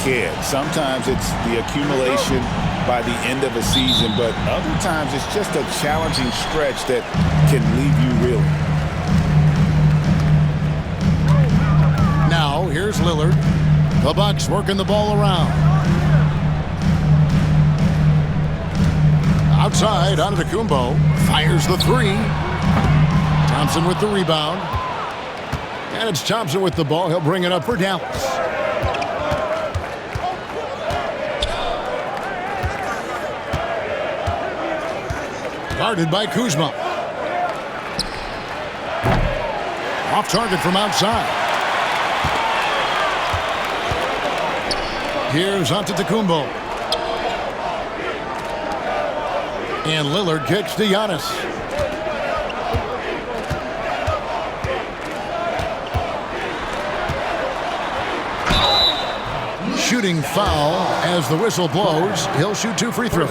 can. Sometimes it's the accumulation by the end of a season, but other times it's just a challenging stretch that can leave you reeling. Now, here's Lillard. The Bucks working the ball around. Outside, Antetokounmpo fires the three. Thompson with the rebound. And it's Thompson with the ball. He'll bring it up for Dallas. Guarded by Kuzma. Off target from outside. Here's Antetokounmpo. And Lillard kicks to Giannis. Shooting foul as the whistle blows. He'll shoot 2 free throws.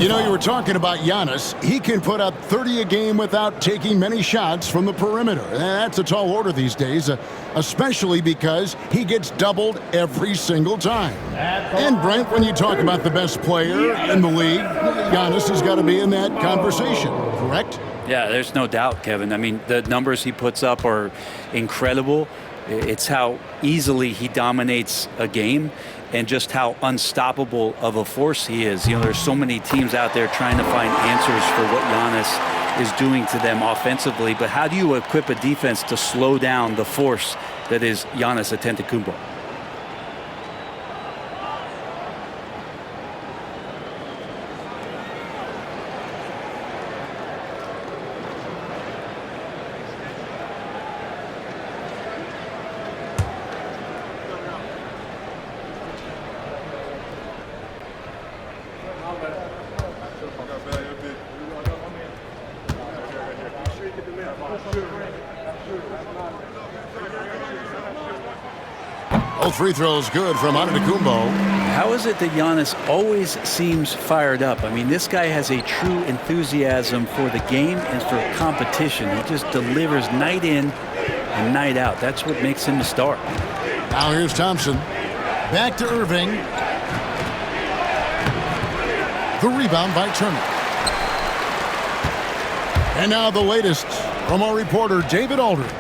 You know, you were talking about Giannis. He can put up 30 a game without taking many shots from the perimeter. That's a tall order these days, especially because he gets doubled every single time. And Brent, when you talk about the best player in the league, Giannis has got to be in that conversation, correct? Yeah, there's no doubt, Kevin. I mean, the numbers he puts up are incredible. It's how easily he dominates a game and just how unstoppable of a force he is. You know, there's so many teams out there trying to find answers for what Giannis is doing to them offensively. But how do you equip a defense to slow down the force that is Giannis Antetokounmpo? All free throws good from Antetokounmpo. How is it that Giannis always seems fired up? I mean, this guy has a true enthusiasm for the game and for competition. He just delivers night in and night out. That's what makes him a star. Now here's Thompson. Back to Irving. The rebound by Turner. And now the latest from our reporter, David Aldridge.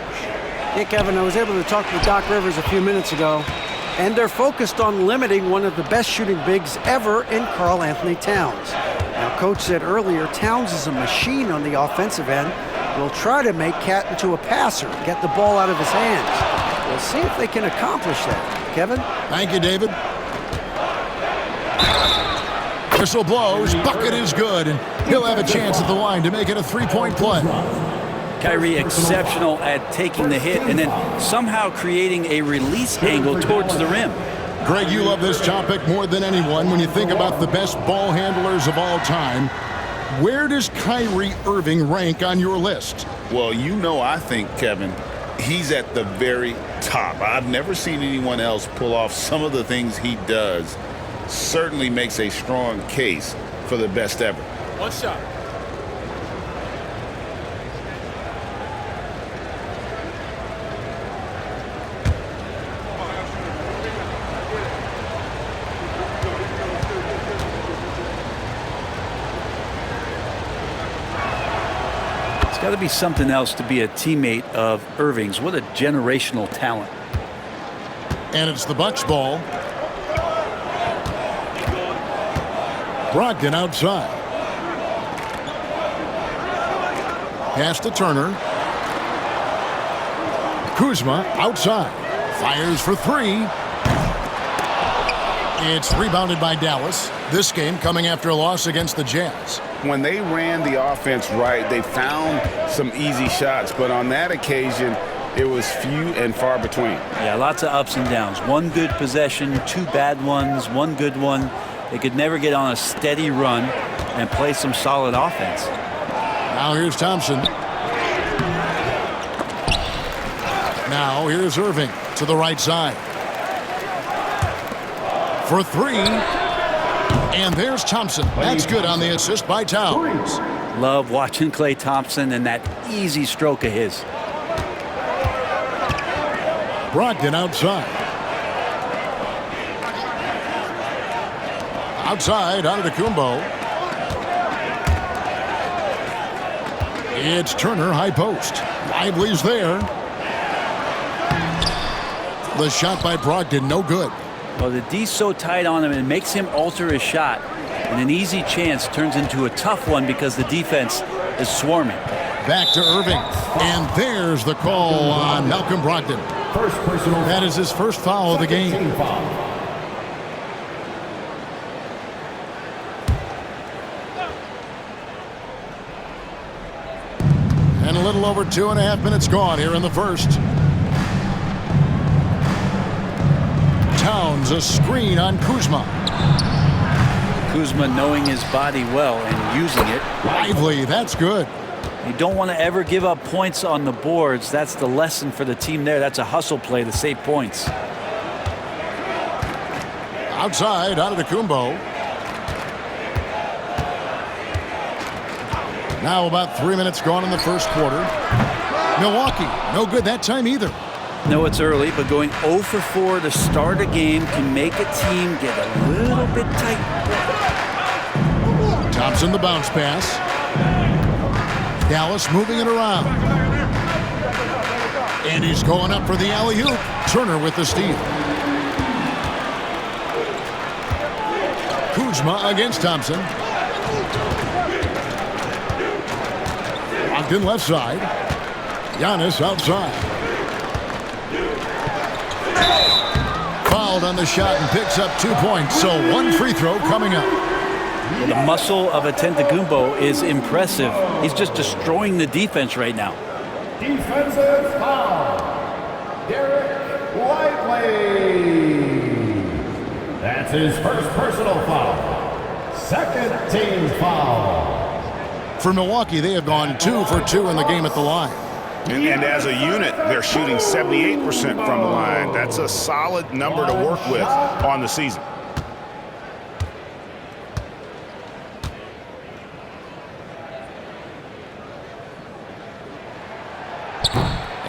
Yeah, Kevin, I was able to talk with Doc Rivers a few minutes ago, and they're focused on limiting one of the best shooting bigs ever in Karl Anthony Towns. Now, Coach said earlier, Towns is a machine on the offensive end. We'll try to make Cat into a passer, get the ball out of his hands. We'll see if they can accomplish that. Kevin? Thank you, David. Whistle blows, bucket is good, and he'll have a chance at the line to make it a three-point play. Kyrie exceptional at taking the hit and then somehow creating a release angle towards the rim. Greg, you love this topic more than anyone. When you think about the best ball handlers of all time, where does Kyrie Irving rank on your list? Well, you know, I think, Kevin, he's at the very top. I've never seen anyone else pull off some of the things he does. Certainly makes a strong case for the best ever. One shot. Got to be something else to be a teammate of Irving's. What a generational talent. And it's the Bucks ball. Brogdon outside. Pass to Turner. Kuzma outside. Fires for three. It's rebounded by Dallas. This game coming after a loss against the Jazz. When they ran the offense right, they found some easy shots, but on that occasion, it was few and far between. Yeah, lots of ups and downs. One good possession, two bad ones, one good one. They could never get on a steady run and play some solid offense. Now here's Thompson. Now here's Irving to the right side. For three. And there's Thompson. That's good on the assist by Towns. Love watching Klay Thompson and that easy stroke of his. Brogdon outside. Outside, Antetokounmpo. It's Turner, high post. Lively's there. The shot by Brogdon, no good. Well, the D's so tight on him, it makes him alter his shot. And an easy chance turns into a tough one because the defense is swarming. Back to Irving. And there's the call on Malcolm Brogdon. That is his first foul of the game. And a little over 2.5 minutes gone here in the first. Towns, a screen on Kuzma. Kuzma knowing his body well and using it. Lively, that's good. You don't want to ever give up points on the boards. That's the lesson for the team there. That's a hustle play to save points. Outside, Antetokounmpo. Now about 3 minutes gone in the first quarter. Milwaukee, no good that time either. No, it's early, but going 0 for 4 to start a game can make a team get a little bit tight. Thompson, the bounce pass. Dallas moving it around. And he's going up for the alley-oop. Turner with the steal. Kuzma against Thompson. Brogdon left side. Giannis outside. Fouled on the shot and picks up 2 points. So one free throw coming up. The muscle of Antetokounmpo is impressive. He's just destroying the defense right now. Defensive foul. Derek Lively. That's his first personal foul. Second team foul. For Milwaukee, they have gone 2 for 2 in the game at the line. And as a unit, they're shooting 78% from the line. That's a solid number to work with on the season.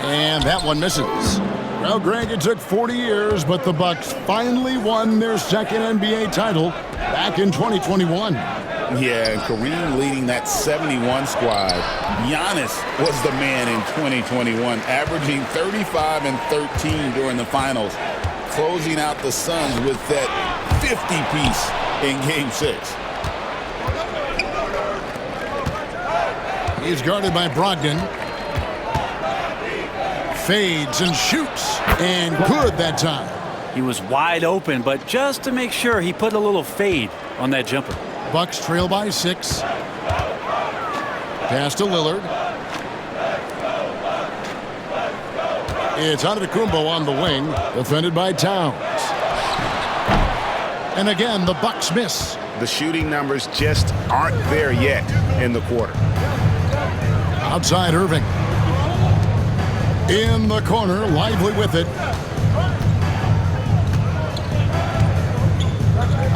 And that one misses. Well, Greg, it took 40 years, but the Bucks finally won their second NBA title back in 2021. Yeah, and Kareem leading that 71 squad. Giannis was the man in 2021, averaging 35 and 13 during the finals, closing out the Suns with that 50-piece in Game 6. He's guarded by Brogdon. Fades and shoots, and good that time. He was wide open, but just to make sure, he put a little fade on that jumper. Bucks trail by 6. Pass to Lillard. It's Antetokounmpo on the wing, defended by Towns. And again, the Bucks miss. The shooting numbers just aren't there yet in the quarter. Outside Irving. In the corner, Lively with it.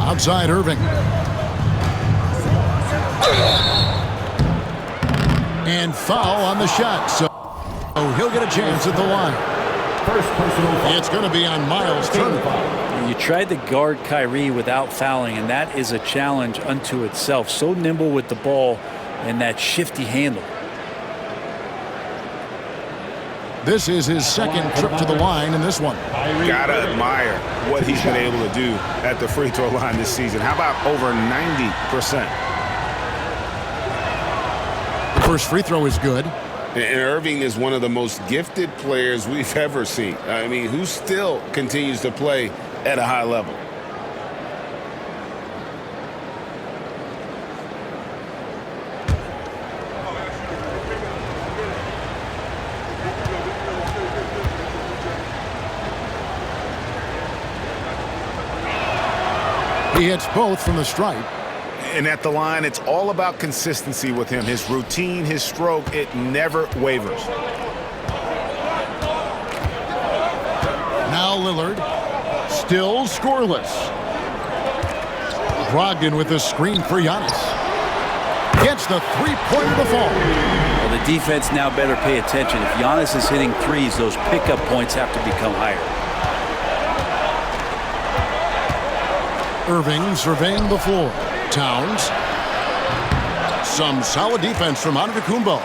Outside Irving. And foul on the shot, so he'll get a chance at the line. First personal foul. It's going to be on Miles Turner. You tried to guard Kyrie without fouling, and that is a challenge unto itself. So nimble with the ball and that shifty handle. This is his second trip to the line in this one. Gotta admire what he's been able to do at the free throw line this season. How about over 90%? The first free throw is good. And Irving is one of the most gifted players we've ever seen. I mean, who still continues to play at a high level. He hits both from the stripe. And at the line, it's all about consistency with him. His routine, his stroke, it never wavers. Now Lillard, still scoreless. Brogdon with a screen for Giannis. Gets the three-pointer to fall. Well, the defense now better pay attention. If Giannis is hitting threes, those pickup points have to become higher. Irving surveying the floor. Towns. Some solid defense from Antetokounmpo.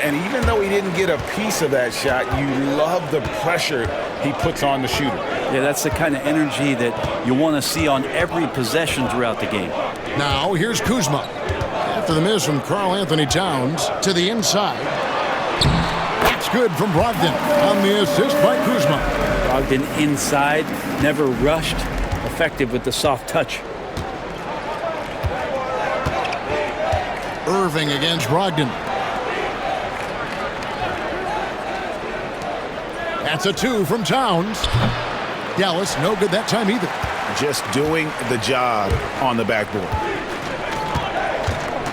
And even though he didn't get a piece of that shot, you love the pressure he puts on the shooter. Yeah, that's the kind of energy that you want to see on every possession throughout the game. Now here's Kuzma. After the miss from Karl Anthony Towns to the inside. That's good from Brogdon on the assist by Kuzma. Brogdon inside, never rushed, effective with the soft touch. Irving against Brogdon. That's a 2 from Towns. Dallas no good that time either. Just doing the job on the backboard.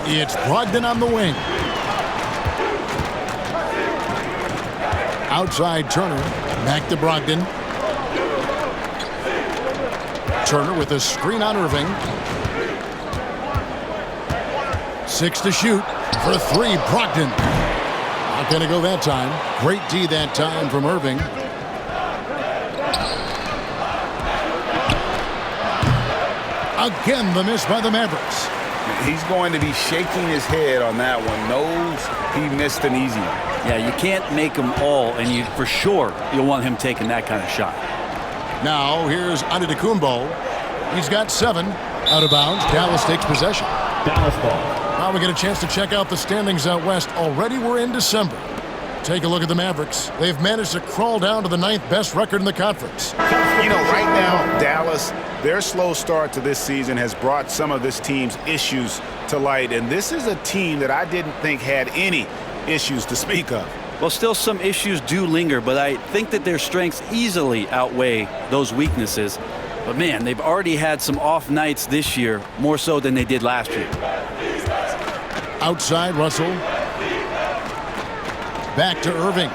It's Brogdon on the wing. Outside Turner. Back to Brogdon. Turner with a screen on Irving. 6 to shoot. For 3, Brogdon. Not going to go that time. Great D that time from Irving. Again, the miss by the Mavericks. He's going to be shaking his head on that one. Knows he missed an easy one. Yeah, you can't make them all, and you for sure you'll want him taking that kind of shot. Now here's Antetokounmpo. He's got 7 out of bounds. Dallas takes possession. Dallas ball. Now we get a chance to check out the standings out west. Already we're in December. Take a look at the Mavericks. They've managed to crawl down to the 9th best record in the conference. You know, right now, Dallas, their slow start to this season has brought some of this team's issues to light. And this is a team that I didn't think had any issues to speak of. Well, still some issues do linger, but I think that their strengths easily outweigh those weaknesses. But man, they've already had some off nights this year, more so than they did last year. Outside Russell. Back to Irving.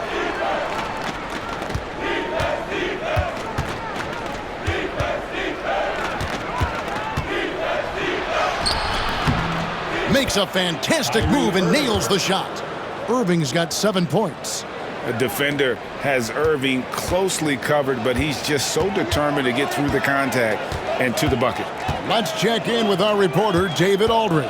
Makes a fantastic move and nails the shot. Irving's got 7 points. The defender has Irving closely covered, but he's just so determined to get through the contact and to the bucket. Let's check in with our reporter, David Aldridge.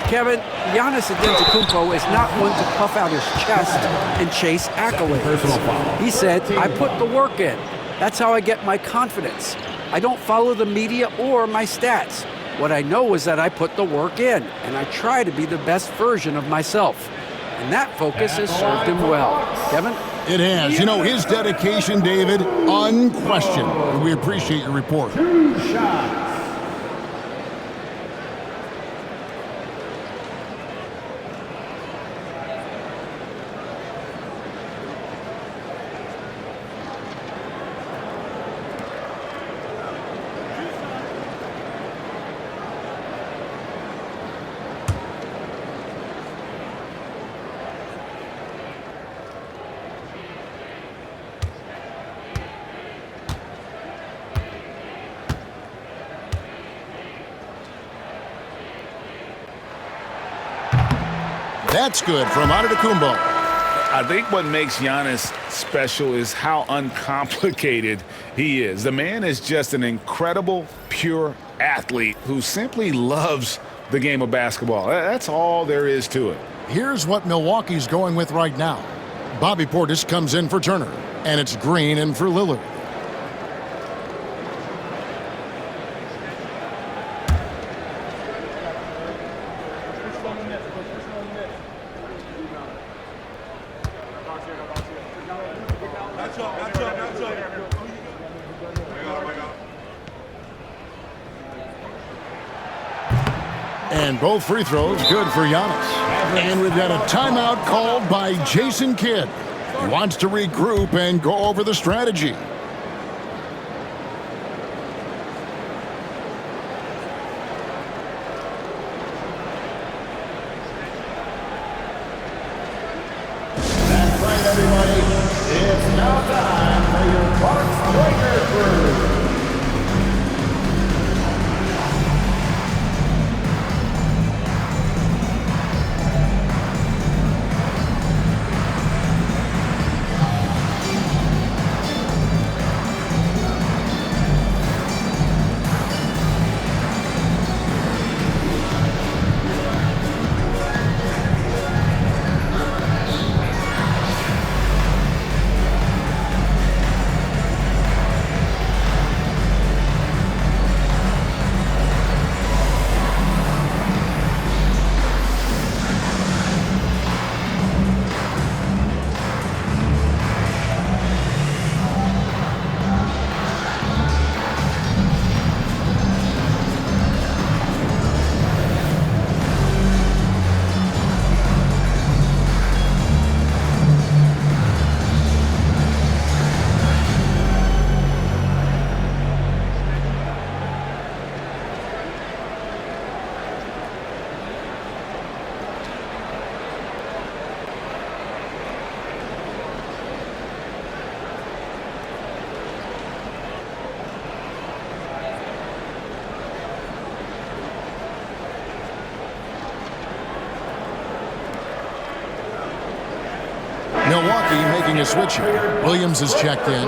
Kevin, Giannis Antetokounmpo is not one to puff out his chest and chase accolades. He said, I put the work in. That's how I get my confidence. I don't follow the media or my stats. What I know is that I put the work in, and I try to be the best version of myself. And that focus has served him well. Kevin? It has. You know, his dedication, David, unquestioned. And we appreciate your report. 2 shots. That's good from Antetokounmpo. I think what makes Giannis special is how uncomplicated he is. The man is just an incredible, pure athlete who simply loves the game of basketball. That's all there is to it. Here's what Milwaukee's going with right now. Bobby Portis comes in for Turner, and it's Green in for Lillard. And both free throws good for Giannis. And we've got a timeout called by Jason Kidd. He wants to regroup and go over the strategy. That's right, everybody. It's now time for your Bucks Breaker Crew. Milwaukee making a switch here. Williams is checked in.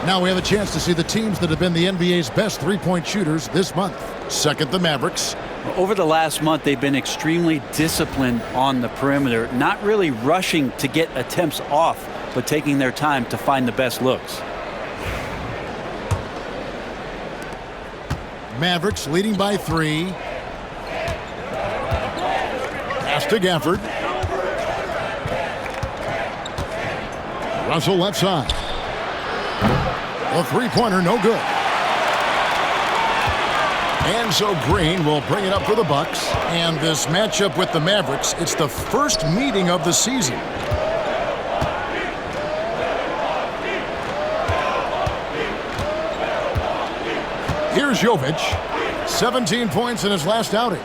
Now we have a chance to see the teams that have been the NBA's best three-point shooters this month. Second, the Mavericks. Over the last month, they've been extremely disciplined on the perimeter, not really rushing to get attempts off, but taking their time to find the best looks. Mavericks leading by 3. Pass to Gafford. Russell left side. A three-pointer, no good. And so Green will bring it up for the Bucks. And this matchup with the Mavericks, it's the first meeting of the season. Here's Jovic. 17 points in his last outing.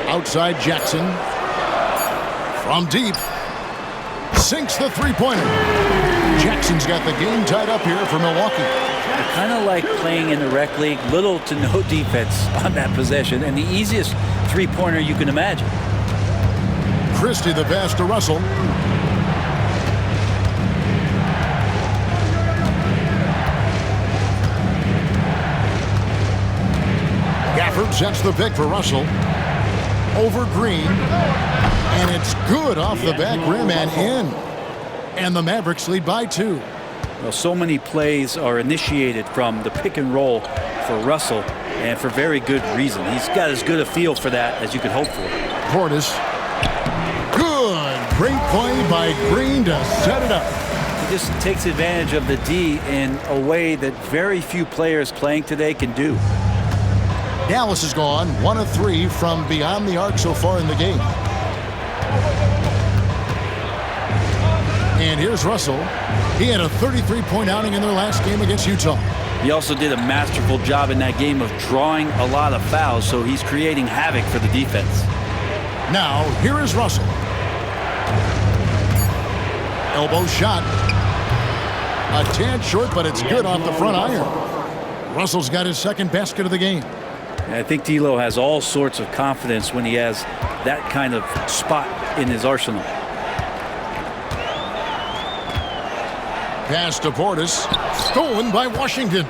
Outside Jackson. From deep. Sinks the three-pointer. Jackson's got the game tied up here for Milwaukee. Kind of like playing in the rec league, little to no defense on that possession, and the easiest three-pointer you can imagine. Christie the pass to Russell. Gafford sets the pick for Russell. Over Green. And it's good off the back rim and in. And the Mavericks lead by 2. Well, so many plays are initiated from the pick and roll for Russell, and for very good reason. He's got as good a feel for that as you could hope for. Portis. Good. Great play by Green to set it up. He just takes advantage of the D in a way that very few players playing today can do. Dallas has gone 1 of 3 from beyond the arc so far in the game. And here's Russell. He had a 33-point outing in their last game against Utah. He also did a masterful job in that game of drawing a lot of fouls, so he's creating havoc for the defense. Now, here is Russell. Elbow shot. A tad short, but it's good off the front iron. Russell's got his second basket of the game. And I think D'Lo has all sorts of confidence when he has that kind of spot in his arsenal. Pass to Portis. Stolen by Washington.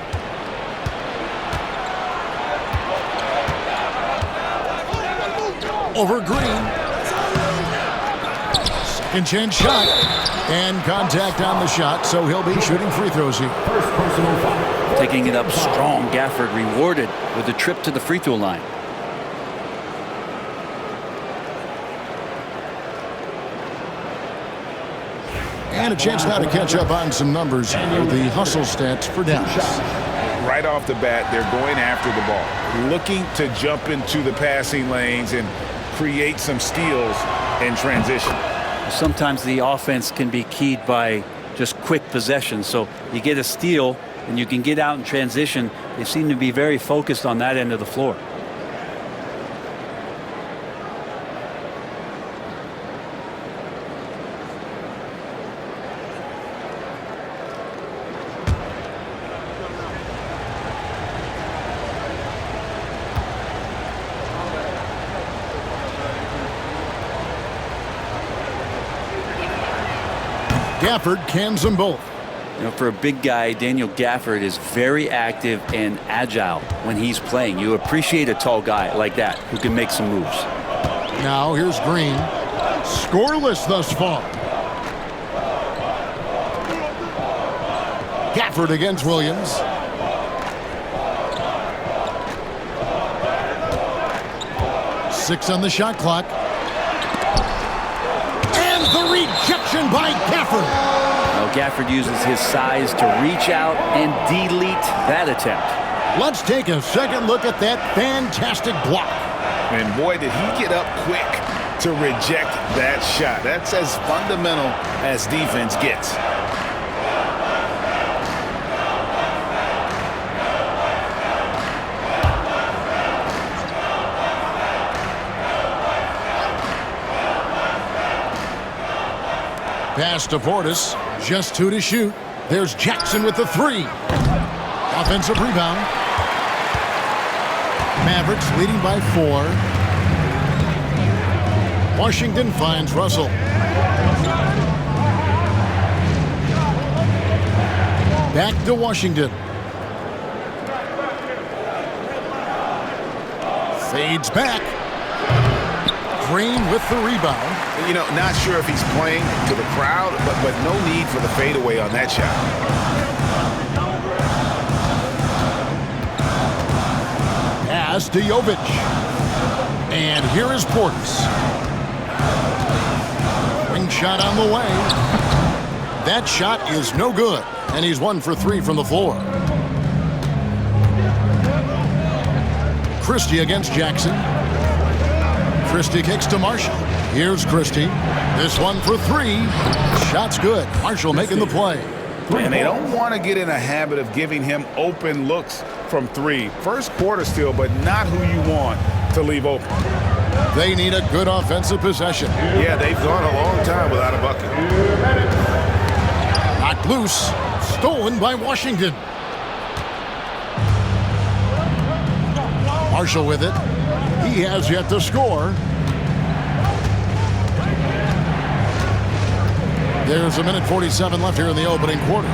Over Green. Second chance shot. And contact on the shot, so he'll be shooting free throws here. First personal foul. Taking it up strong, Gafford rewarded with a trip to the free throw line. And a chance now to catch up on some numbers with the hustle stats for Dallas. Right off the bat, they're going after the ball, looking to jump into the passing lanes and create some steals in transition. Sometimes the offense can be keyed by just quick possession. So you get a steal and you can get out in transition. They seem to be very focused on that end of the floor. Gafford cans them both. You know, for a big guy, Daniel Gafford is very active and agile when he's playing. You appreciate a tall guy like that who can make some moves. Now here's Green. Scoreless thus far. Gafford against Williams. Six on the shot clock. And the rejection by Gafford. Now Gafford uses his size to reach out and delete that attempt. Let's take a second look at that fantastic block. And boy, did he get up quick to reject that shot. That's as fundamental as defense gets. Pass to Portis. Just 2 to shoot. There's Jackson with the 3. Offensive rebound. Mavericks leading by 4. Washington finds Russell. Back to Washington. Fades back. Green with the rebound. You know, not sure if he's playing to the crowd, but no need for the fadeaway on that shot. Pass to Jovic. And here is Portis. Ring shot on the way. That shot is no good. And he's 1 for 3 from the floor. Christie against Jackson. Christie kicks to Marshall. Here's Christie. This one for 3. Shot's good. Marshall making the play. And they don't want to get in a habit of giving him open looks from 3. First quarter still, but not who you want to leave open. They need a good offensive possession. Yeah, they've gone a long time without a bucket. Knocked loose. Stolen by Washington. Marshall with it. He has yet to score. There's a minute 47 left here in the opening quarter.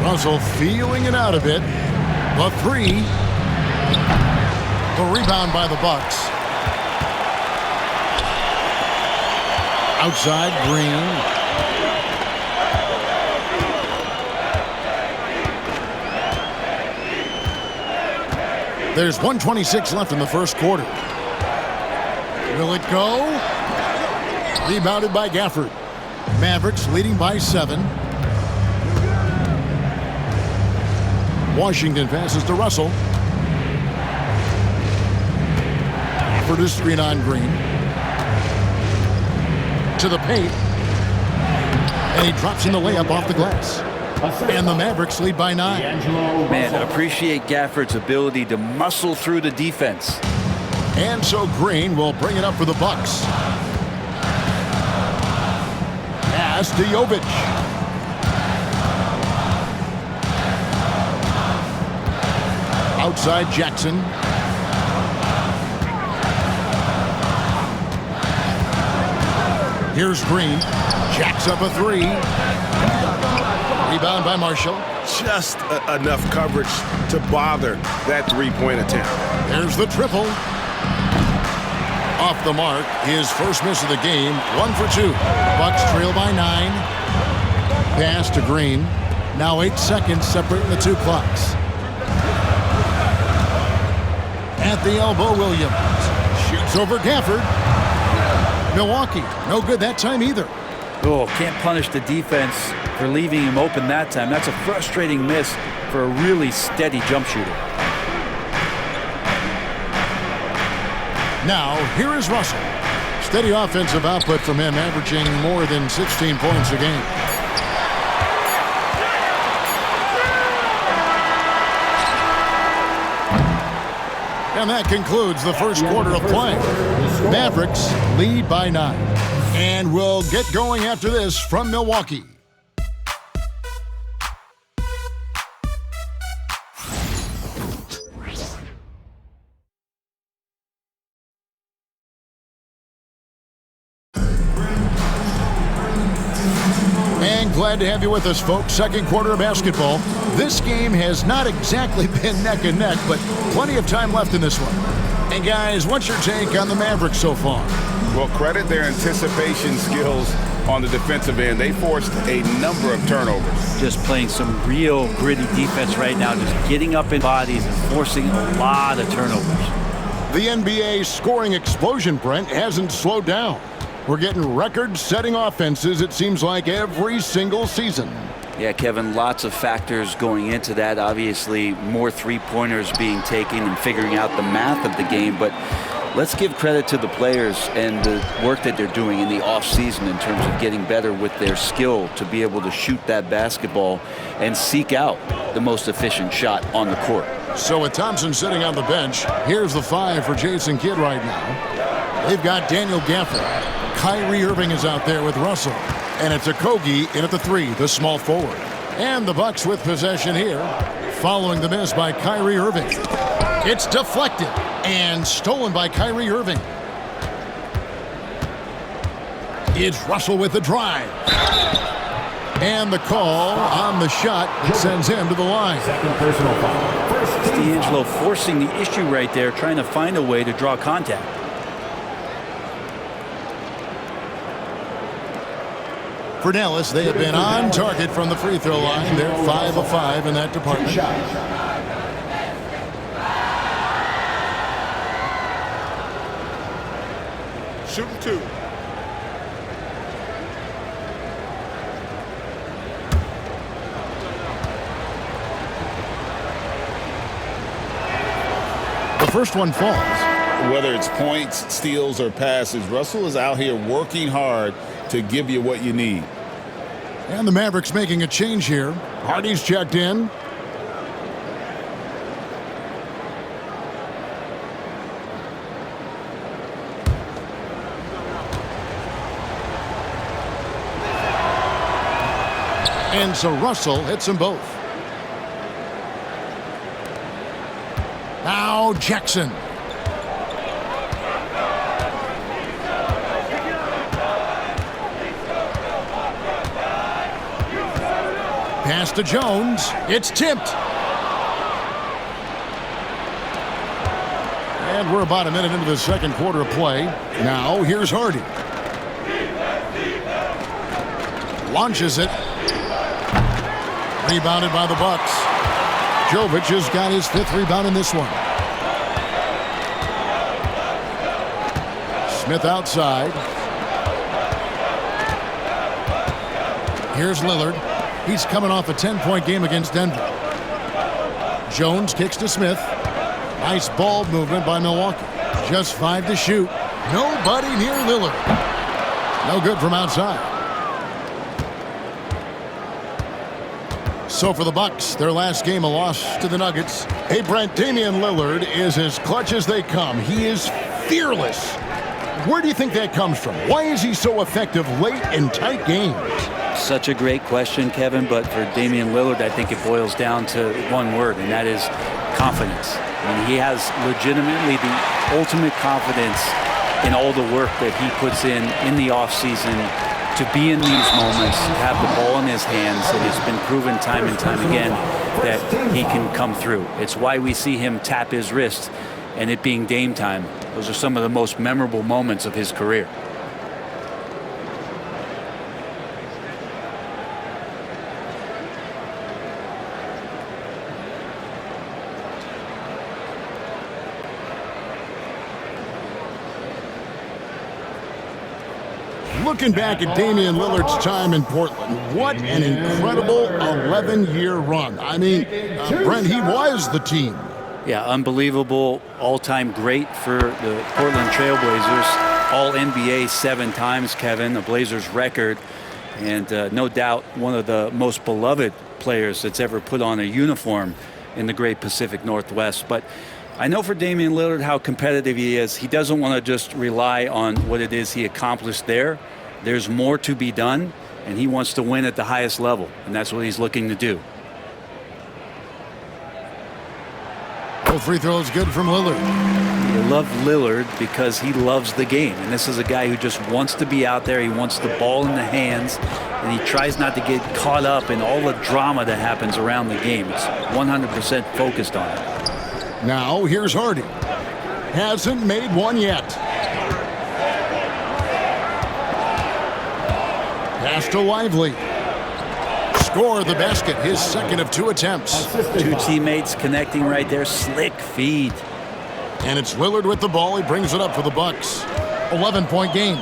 Russell feeling it out a bit. The 3. The rebound by the Bucks. Outside, Green. There's 1:26 left in the first quarter. Will it go? Rebounded by Gafford. Mavericks leading by 7. Washington passes to Russell. Gafford is screen on Green. To the paint. And he drops in the layup off the glass. And the Mavericks lead by 9. Man, appreciate Gafford's ability to muscle through the defense. And so Green will bring it up for the Bucks. Pass to Jovic. Outside Jackson. Here's Green. Jacks up a 3. Rebound by Marshall. Just enough coverage to bother that three-point attempt. There's the triple. Off the mark, his first miss of the game, 1 for 2. Bucks trail by 9. Pass to Green. Now 8 seconds separating the 2 clocks. At the elbow, Williams. Shoots over Gafford. Milwaukee, no good that time either. Oh, can't punish the defense for leaving him open that time. That's a frustrating miss for a really steady jump shooter. Now, here is Russell. Steady offensive output from him, averaging more than 16 points a game. And that concludes the first quarter of play. Mavericks lead by 9. And we'll get going after this from Milwaukee. And glad to have you with us, folks. Second quarter of basketball. This game has not exactly been neck and neck, but plenty of time left in this one. And guys, what's your take on the Mavericks so far? Well, credit their anticipation skills on the defensive end. They forced a number of turnovers. Just playing some real gritty defense right now, just getting up in bodies and forcing a lot of turnovers. The NBA scoring explosion, Brent, hasn't slowed down. We're getting record-setting offenses, it seems like, every single season. Yeah, Kevin, lots of factors going into that. Obviously, more three-pointers being taken and figuring out the math of the game. But let's give credit to the players and the work that they're doing in the offseason in terms of getting better with their skill to be able to shoot that basketball and seek out the most efficient shot on the court. So with Thompson sitting on the bench, here's the 5 for Jason Kidd right now. They've got Daniel Gafford. Kyrie Irving is out there with Russell. And it's Okogie in at the 3, the small forward. And the Bucks with possession here, following the miss by Kyrie Irving. It's deflected. And stolen by Kyrie Irving. It's Russell with the drive. And the call on the shot that sends him to the line. Second personal foul. First team D'Angelo forcing the issue right there, trying to find a way to draw contact. For Dallas, they have been on target from the free throw line. They're 5 of 5 in that department. Shooting 2. The first one falls. Whether it's points, steals, or passes, Russell is out here working hard to give you what you need. And the Mavericks making a change here. Hardy's checked in. And so Russell hits them both. Now Jackson. Pass to Jones. It's tipped. And we're about a minute into the second quarter of play. Now here's Hardy. Launches it. Rebounded by the Bucks. Jovic has got his 5th rebound in this one. Smith outside. Here's Lillard. He's coming off a 10-point game against Denver. Jones kicks to Smith. Nice ball movement by Milwaukee. Just 5 to shoot. Nobody near Lillard. No good from outside. So for the Bucks, their last game, a loss to the Nuggets. Hey, Brent, Damian Lillard is as clutch as they come. He is fearless. Where do you think that comes from? Why is he so effective late in tight games? Such a great question, Kevin, but for Damian Lillard, I think it boils down to one word, and that is confidence. I mean, he has legitimately the ultimate confidence in all the work that he puts in the offseason to be in these moments, to have the ball in his hands, and it's been proven time and time again that he can come through. It's why we see him tap his wrist and it being Dame time. Those are some of the most memorable moments of his career. Looking back at Damian Lillard's time in Portland, what an incredible 11-year run. I mean, Brent, he was the team. Yeah, unbelievable, all-time great for the Portland Trailblazers. All-NBA 7 times, Kevin, a Blazers record. And no doubt one of the most beloved players that's ever put on a uniform in the great Pacific Northwest. But I know for Damian Lillard how competitive he is. He doesn't want to just rely on what it is he accomplished there. There's more to be done, and he wants to win at the highest level, and that's what he's looking to do. Both free throws good from Lillard. You love Lillard because he loves the game, and this is a guy who just wants to be out there. He wants the ball in the hands, and he tries not to get caught up in all the drama that happens around the game. It's 100% focused on it. Now here's Hardy. Hasn't made one yet. Pass to Lively. Score the basket, his second of 2 attempts. 2 teammates connecting right there. Slick feed. And it's Lillard with the ball. He brings it up for the Bucks. 11-point game.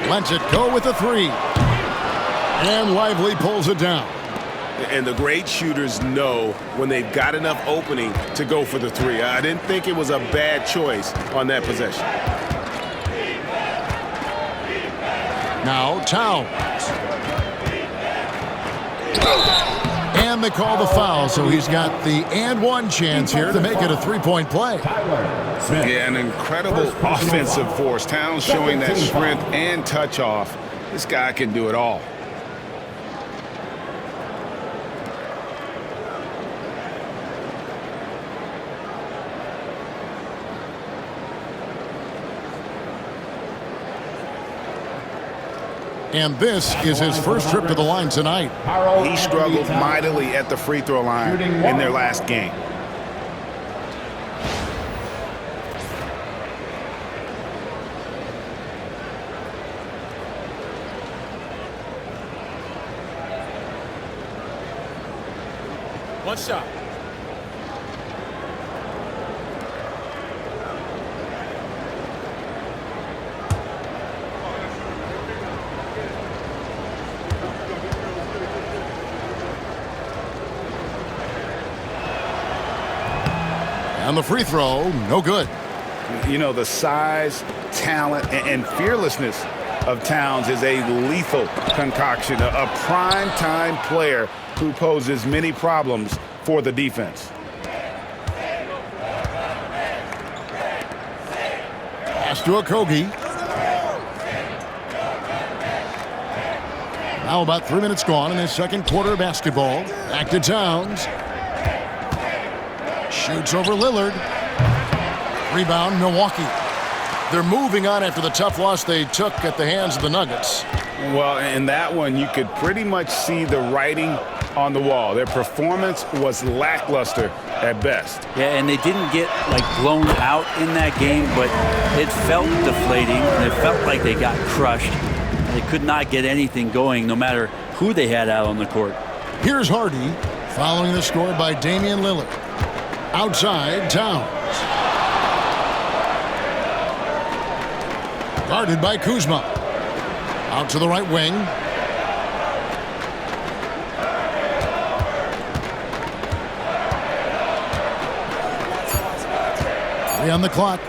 Lets it go with a 3. And Lively pulls it down. And the great shooters know when they've got enough opening to go for the 3. I didn't think it was a bad choice on that possession. Now Towns. And they call the foul, so he's got the and one chance here to make it a 3-point play. Yeah, an incredible offensive force. Towns showing that strength and touch off. This guy can do it all. And this is his first trip to the line tonight. He struggled mightily at the free throw line in their last game. One shot. And the free throw, no good. You know, the size, talent, and fearlessness of Towns is a lethal concoction, a prime-time player who poses many problems for the defense. Pass to Okogie. Now about 3 minutes gone in the second quarter of basketball. Back to Towns. Shoots over Lillard. Rebound, Milwaukee. They're moving on after the tough loss they took at the hands of the Nuggets. Well, in that one, you could pretty much see the writing on the wall. Their performance was lackluster at best. Yeah, and they didn't get, like, blown out in that game, but it felt deflating, and it felt like they got crushed. They could not get anything going, no matter who they had out on the court. Here's Hardy, following the score by Damian Lillard. Outside, Towns. Guarded by Kuzma. Out to the right wing. Three on the clock.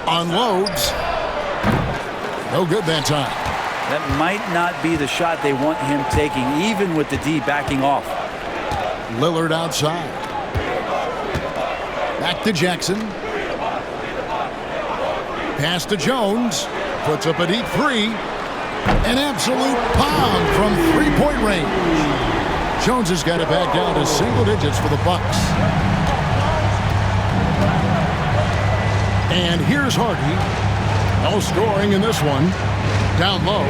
Unloads. No good that time. That might not be the shot they want him taking, even with the D backing off. Lillard outside. Back to Jackson. Pass to Jones. Puts up a deep three. An absolute bomb from three-point range. Jones has got it back down to single digits for the Bucks. And here's Hardy. No scoring in this one. Down low.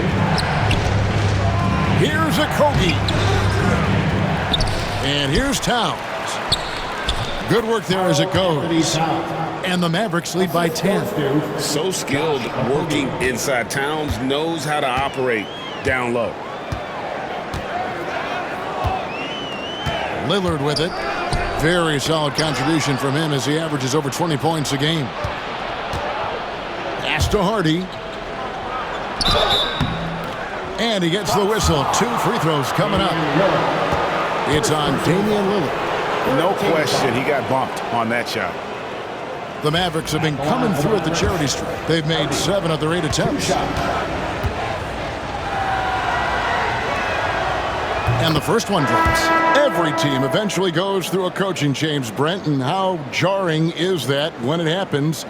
Here's Okogie. And here's Towns. Good work there as it goes. And the Mavericks lead by 10. So skilled working inside. Towns knows how to operate down low. Lillard with it. Very solid contribution from him as he averages over 20 points a game. Pass to Hardy. And he gets the whistle. 2 free throws coming up. It's on Damian Lillard. No question he got bumped on that shot. The Mavericks have been coming through at the charity stripe. They've made 7 of their 8 attempts. And the first one drops. Every team eventually goes through a coaching change, Brent, and how jarring is that when it happens,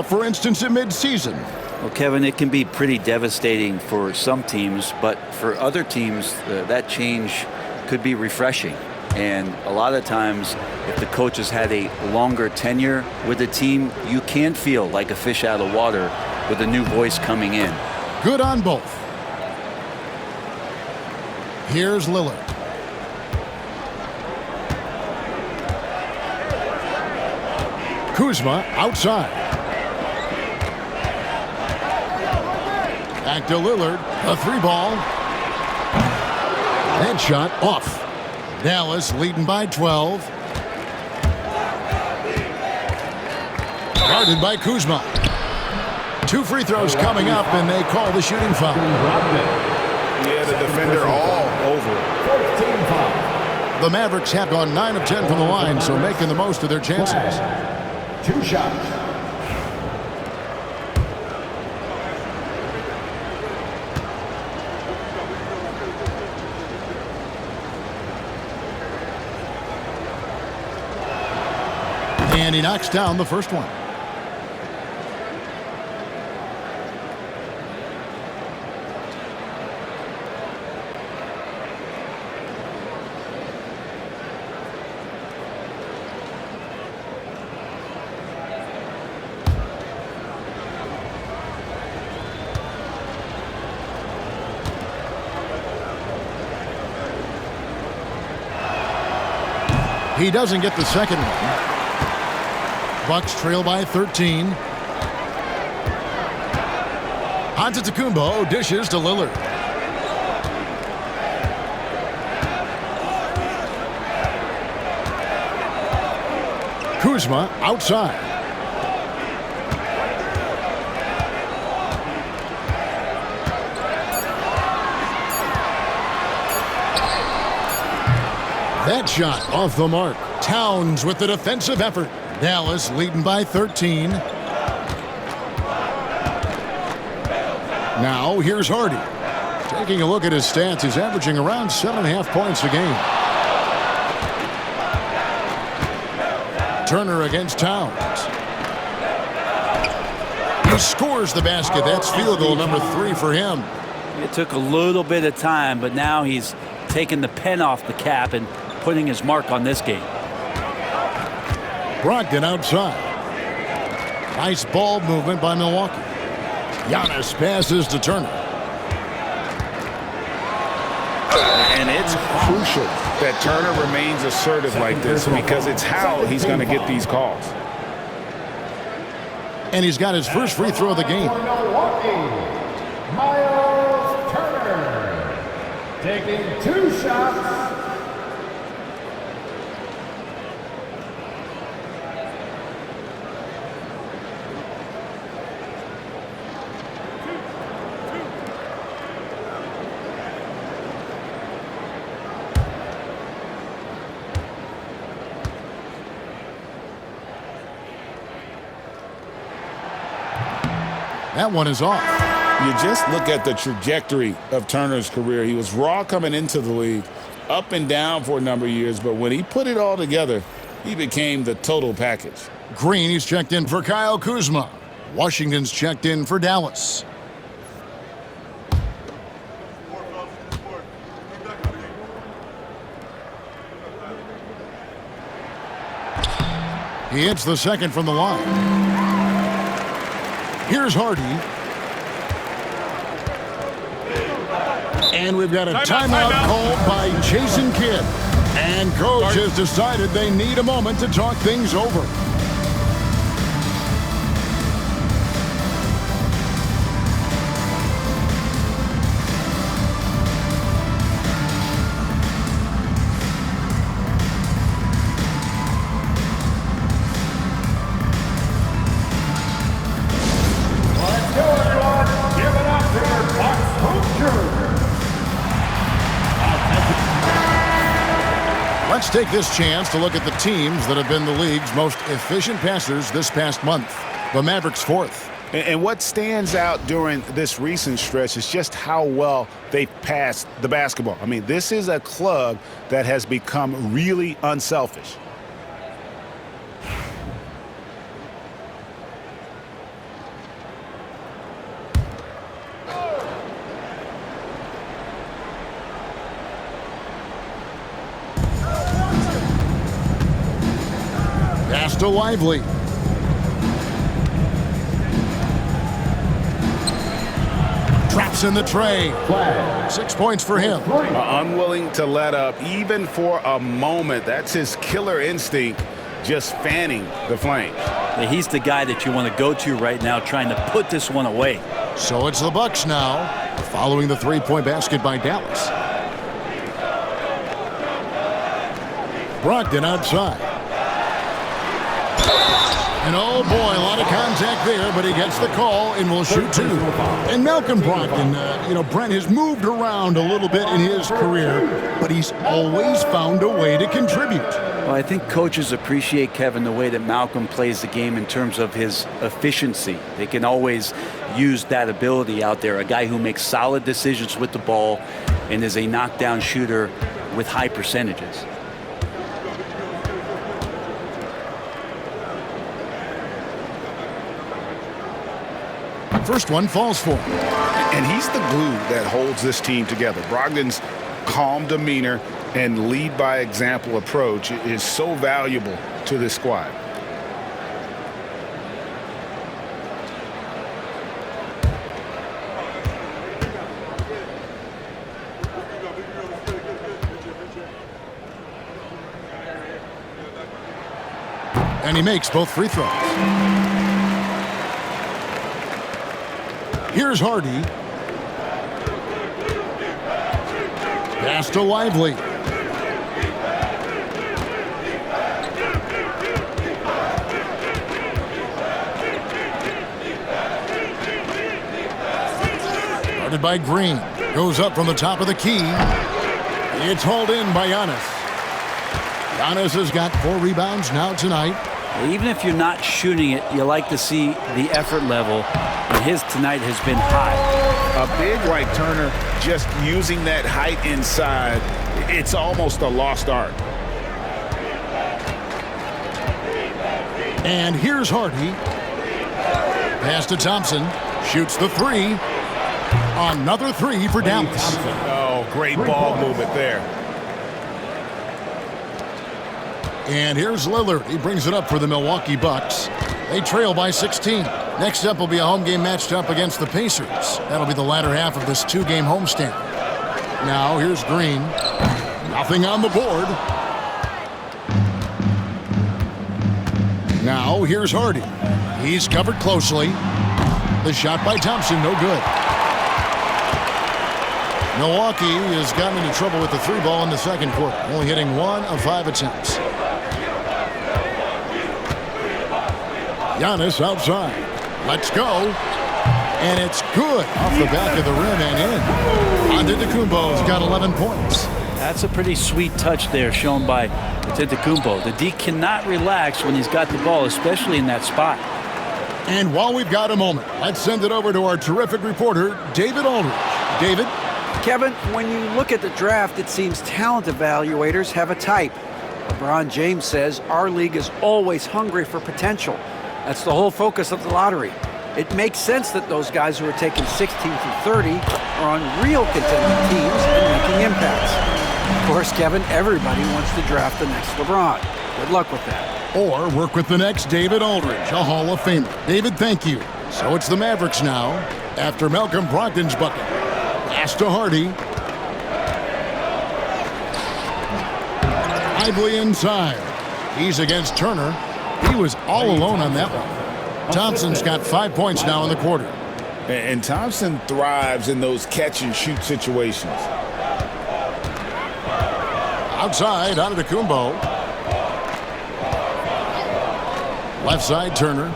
for instance, in midseason? Well, Kevin, it can be pretty devastating for some teams, but for other teams, that change could be refreshing. And a lot of times, if the coach has had a longer tenure with the team, you can feel like a fish out of water with a new voice coming in. Good on both. Here's Lillard. Kuzma outside. Back to Lillard. A 3-ball. And shot off. Dallas leading by 12. Guarded by Kuzma. 2 free throws coming up, and they call the shooting foul. Yeah, the defender all over it. The Mavericks have gone 9 of 10 from the line, so making the most of their chances. 2 shots. And he knocks down the first one. He doesn't get the second one. Bucks trail by 13. Antetokounmpo dishes to Lillard. Kuzma outside. That shot off the mark. Towns with the defensive effort. Dallas leading by 13. Now here's Hardy. Taking a look at his stats, he's averaging around 7.5 points a game. Turner against Towns. He scores the basket. That's field goal number 3 for him. It took a little bit of time, but now he's taking the pen off the cap and putting his mark on this game. Brogdon outside. Nice ball movement by Milwaukee. Giannis passes to Turner. And it's crucial that Turner remains assertive like this because it's how he's going to get these calls. And he's got his first free throw of the game. Milwaukee, Miles Turner, taking 2 shots. That one is off. You just look at the trajectory of Turner's career. He was raw coming into the league, up and down for a number of years, but when he put it all together, he became the total package. Green, he's checked in for Kyle Kuzma. Washington's checked in for Dallas. He hits the second from the line. Here's Hardy. And we've got a timeout called by Jason Kidd. And coach has decided they need a moment to talk things over. Let's take this chance to look at the teams that have been the league's most efficient passers this past month. The Mavericks 4th. And what stands out during this recent stretch is just how well they passed the basketball. I mean, this is a club that has become really unselfish. Pass to Lively. Traps in the tray. 6 points for him. Unwilling to let up even for a moment. That's his killer instinct, just fanning the flames. He's the guy that you want to go to right now, trying to put this one away. So it's the Bucks now, following the three-point basket by Dallas. Brogdon outside. And oh boy, a lot of contact there, but he gets the call and will shoot 2. And Malcolm Brogdon, Brent has moved around a little bit in his career, but he's always found a way to contribute. Well, I think coaches appreciate, Kevin, the way that Malcolm plays the game in terms of his efficiency. They can always use that ability out there, a guy who makes solid decisions with the ball and is a knockdown shooter with high percentages. First one falls for him. And he's the glue that holds this team together. Brogdon's calm demeanor and lead by example approach is so valuable to this squad. And he makes both free throws. Here's Hardy. Pass to Lively. Guarded by Green. Goes up from the top of the key. It's hauled in by Giannis. Giannis has got 4 rebounds now tonight. Even if you're not shooting it, you like to see the effort level. And his tonight has been high. A big like Turner, just using that height inside, it's almost a lost art. And here's Hardy. Pass to Thompson. Shoots the 3. Another 3 for Dallas. Oh, great ball movement there. And here's Lillard. He brings it up for the Milwaukee Bucks. They trail by 16. Next up will be a home game matched up against the Pacers. That'll be the latter half of this 2-game homestand. Now here's Green. Nothing on the board. Now here's Hardy. He's covered closely. The shot by Thompson, no good. Milwaukee has gotten into trouble with the 3 ball in the second quarter, only hitting 1 of 5 attempts. Giannis outside. Let's go. And it's good off the back of the rim and in. Antetokounmpo's got 11 points. That's a pretty sweet touch there shown by Antetokounmpo. The D cannot relax when he's got the ball, especially in that spot. And while we've got a moment, let's send it over to our terrific reporter, David Aldridge. David? Kevin, when you look at the draft, it seems talent evaluators have a type. LeBron James says our league is always hungry for potential. That's the whole focus of the lottery. It makes sense that those guys who are taken 16 through 30 are on real contending teams and making impacts. Of course, Kevin, everybody wants to draft the next LeBron. Good luck with that. Or work with the next David Aldridge, a Hall of Famer. David, thank you. So it's the Mavericks now, after Malcolm Brogdon's bucket. Pass to Hardy. Lively inside. He's against Turner. He was all alone on that one. Thompson's got 5 points now in the quarter. And Thompson thrives in those catch-and-shoot situations. Outside, Antetokounmpo. Left side, Turner.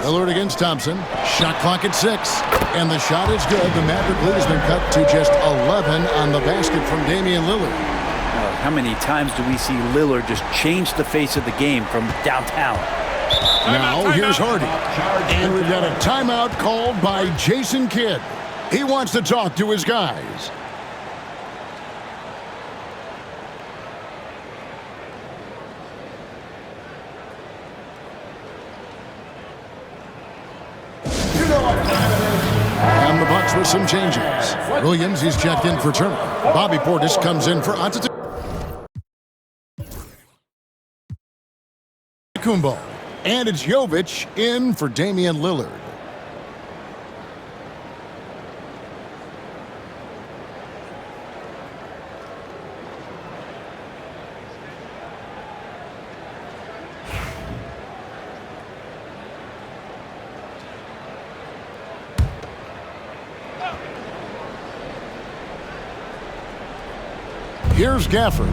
Lillard against Thompson. Shot clock at 6. And the shot is good. The Maverick lead has been cut to just 11 on the basket from Damian Lillard. How many times do we see Lillard just change the face of the game from downtown? Now here's Hardy. And we've got a timeout called by Jason Kidd. He wants to talk to his guys. And the Bucks with some changes. Williams, he's checked in for Turner. Bobby Portis comes in for Antetokounmpo. And it's Jovic in for Damian Lillard. Here's Gafford.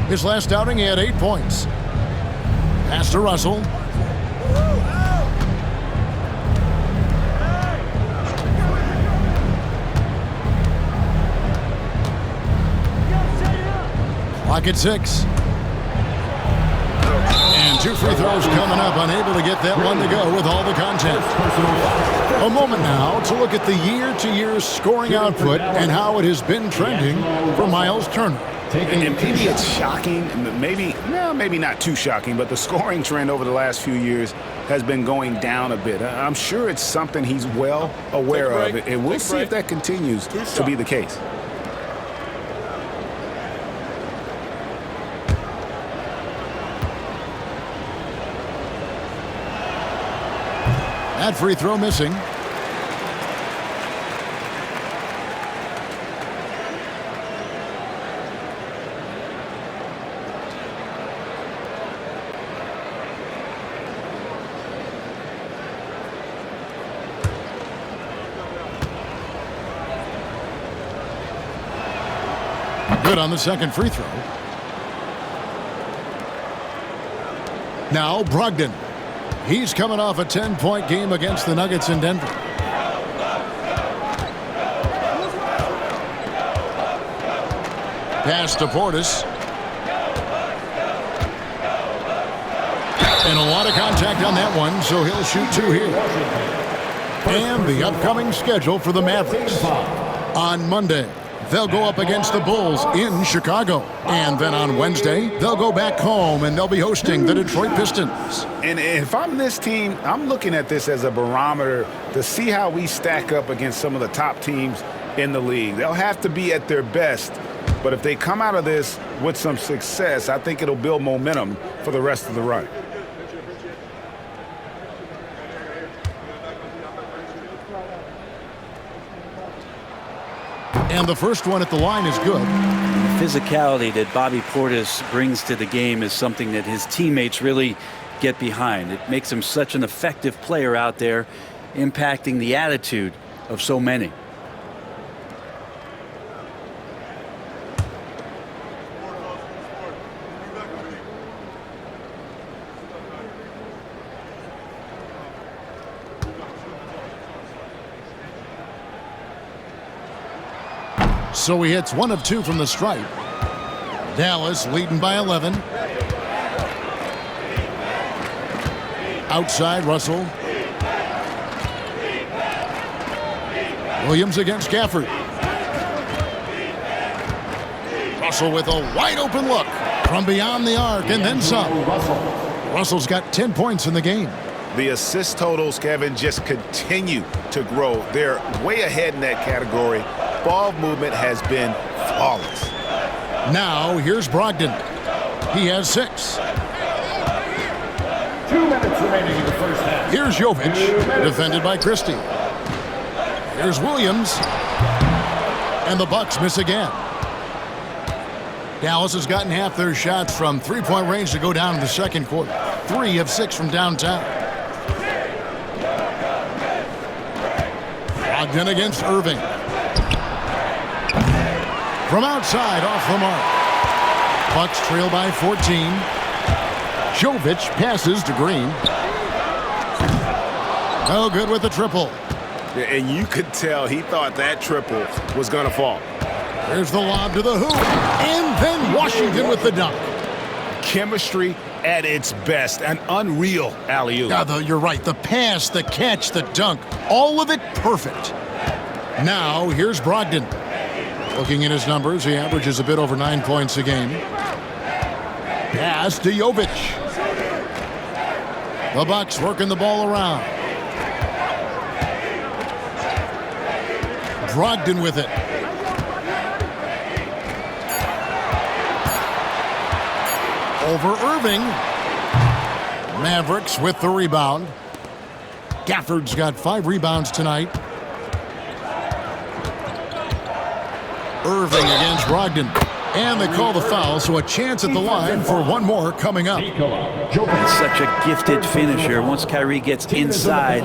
His last outing, he had 8 points. Pass to Russell. Clock at 6. And 2 free throws coming up, unable to get that one to go with all the contact. A moment now to look at the year-to-year scoring output and how it has been trending for Miles Turner. And maybe it's shocking, maybe not too shocking, but the scoring trend over the last few years has been going down a bit. I'm sure it's something he's well aware of, and we'll see if that continues to be the case. That free throw missing. Good on the second free throw. Now Brogdon. He's coming off a 10-point game against the Nuggets in Denver. Pass to Portis. And a lot of contact on that one, so he'll shoot 2 here. And the upcoming schedule for the Mavericks. On Monday, they'll go up against the Bulls in Chicago. And then on Wednesday, they'll go back home and they'll be hosting the Detroit Pistons. And if I'm this team, I'm looking at this as a barometer to see how we stack up against some of the top teams in the league. They'll have to be at their best. But if they come out of this with some success, I think it'll build momentum for the rest of the run. And the first one at the line is good. The physicality that Bobby Portis brings to the game is something that his teammates really get behind. It makes him such an effective player out there, impacting the attitude of so many. So he hits 1 of 2 from the stripe. Dallas leading by 11. Outside Russell. Williams against Gafford. Russell with a wide open look from beyond the arc and then some. Russell's got 10 points in the game. The assist totals, Kevin, just continue to grow. They're way ahead in that category. Ball movement has been flawless. Now here's Brogdon. He has 6. 2 minutes remaining in the first half. Here's Jovic, defended by Christie. Here's Williams. And the Bucks miss again. Dallas has gotten half their shots from three-point range to go down in the second quarter. 3 of 6 from downtown. Brogdon against Irving. From outside, off the mark. Bucks trail by 14. Jovic passes to Green. No good with the triple. And you could tell he thought that triple was going to fall. There's the lob to the hoop. And then Washington with the dunk. Chemistry at its best. An unreal alley-oop. Yeah, you're right. The pass, the catch, the dunk. All of it perfect. Now, here's Brogdon. Looking at his numbers, he averages a bit over 9 points a game. Pass to Jovic. The Bucks working the ball around. Brogdon with it. Over Irving. Mavericks with the rebound. Gafford's got 5 rebounds tonight. Irving against Brogdon. And they call the foul, so a chance at the line for one more coming up. It's such a gifted finisher. Once Kyrie gets inside,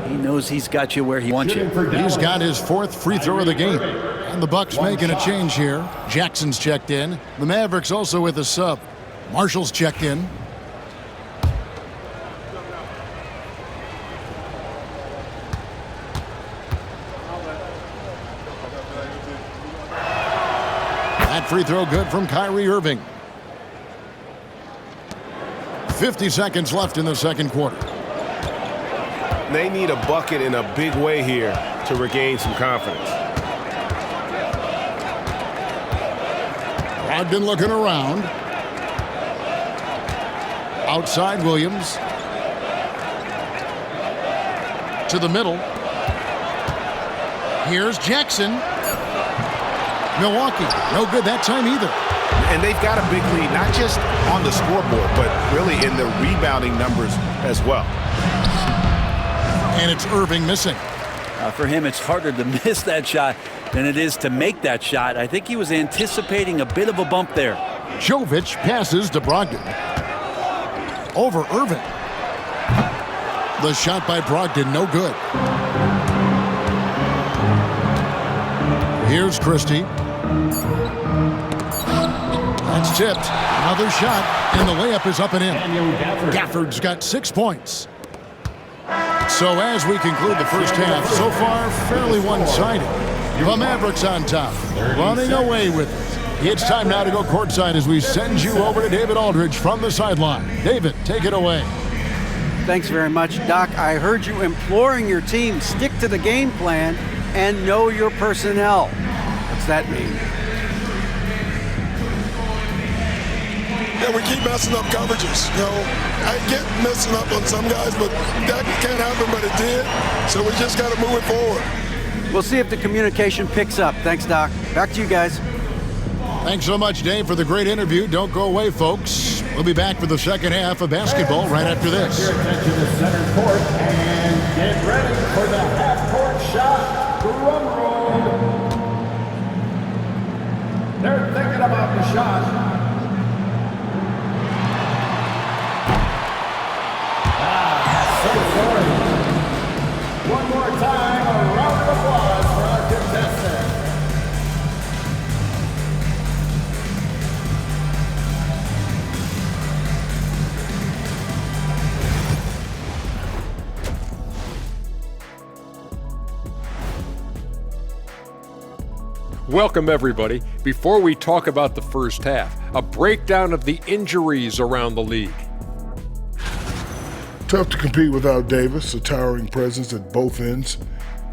he knows he's got you where he wants you. He's got his 4th free throw of the game. And the Bucks making a change here. Jackson's checked in. The Mavericks also with a sub. Marshall's checked in. That free throw good from Kyrie Irving. 50 seconds left in the second quarter. They need a bucket in a big way here to regain some confidence. Brogdon looking around. Outside Williams. To the middle. Here's Jackson. Milwaukee, no good that time either. And they've got a big lead, not just on the scoreboard, but really in the rebounding numbers as well. And it's Irving missing. For him, it's harder to miss that shot than it is to make that shot. I think he was anticipating a bit of a bump there. Jovic passes to Brogdon. Over Irving. The shot by Brogdon, no good. Here's Christie. That's tipped. Another shot, and the layup is up and in. Gafford's got 6 points. So as we conclude the first half, so far fairly one-sided. The Mavericks on top, running away with it. It's time now to go courtside as we send you over to David Aldridge from the sideline. David, take it away. Thanks very much, Doc. I heard you imploring your team, stick to the game plan and know your personnel. What's that mean? Yeah, we keep messing up coverages. You know, I get messing up on some guys, but that can't happen, but it did. So we just got to move it forward. We'll see if the communication picks up. Thanks, Doc. Back to you guys. Thanks so much, Dave, for the great interview. Don't go away, folks. We'll be back for the second half of basketball right after this. Your attention to center court and get ready for the half-court shot. Drum roll. They're thinking about the shot. One more time, a round of applause for our contestant. Welcome, everybody. Before we talk about the first half, a breakdown of the injuries around the league. Tough to compete without Davis, a towering presence at both ends.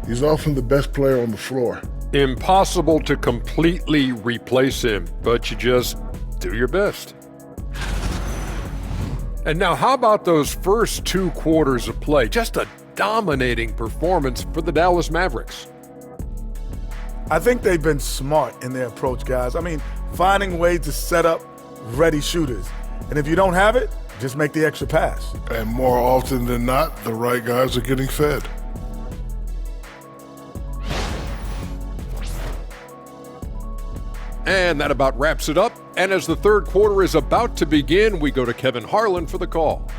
He's often the best player on the floor. Impossible to completely replace him, but you just do your best. And now, how about those first 2 quarters of play? Just a dominating performance for the Dallas Mavericks. I think they've been smart in their approach, guys. I mean, finding ways to set up ready shooters. And if you don't have it, just make the extra pass. And more often than not, the right guys are getting fed. And that about wraps it up. And as the third quarter is about to begin, we go to Kevin Harlan for the call.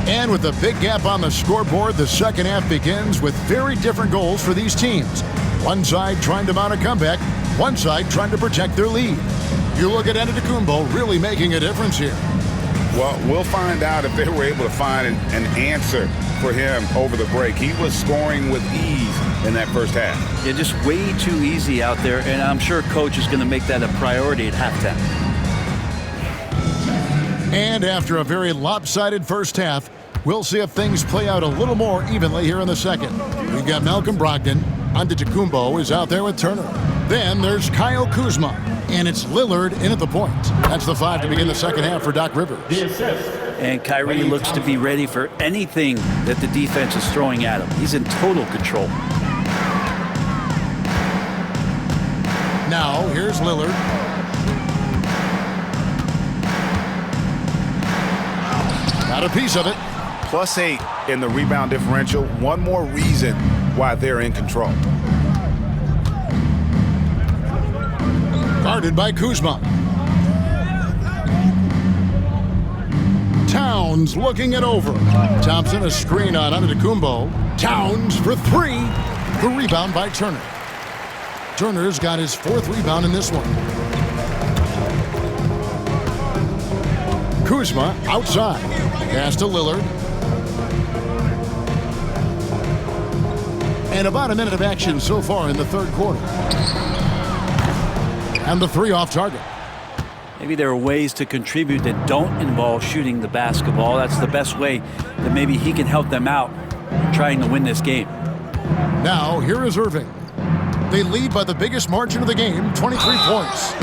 And with a big gap on the scoreboard, the second half begins with very different goals for these teams. One side trying to mount a comeback, one side trying to protect their lead. You look at Antetokounmpo really making a difference here. Well, we'll find out if they were able to find an answer for him over the break. He was scoring with ease in that first half. Yeah, just way too easy out there, and I'm sure Coach is going to make that a priority at halftime. And after a very lopsided first half, we'll see if things play out a little more evenly here in the second. We've got Malcolm Brogdon. Antetokounmpo is out there with Turner. Then there's Kyle Kuzma. And it's Lillard in at the point. That's the 5 to begin the second half for Doc Rivers. And Kyrie looks to be ready for anything that the defense is throwing at him. He's in total control. Now, here's Lillard. Got a piece of it. +8 in the rebound differential. One more reason why they're in control. Guarded by Kuzma. Towns looking it over. Thompson a screen on Antetokounmpo. Towns for 3. The rebound by Turner. Turner's got his 4th rebound in this one. Kuzma outside. Pass to Lillard. And about a minute of action so far in the third quarter. And the 3 off target. Maybe there are ways to contribute that don't involve shooting the basketball. That's the best way that maybe he can help them out in trying to win this game. Now, here is Irving. They lead by the biggest margin of the game, 23 points.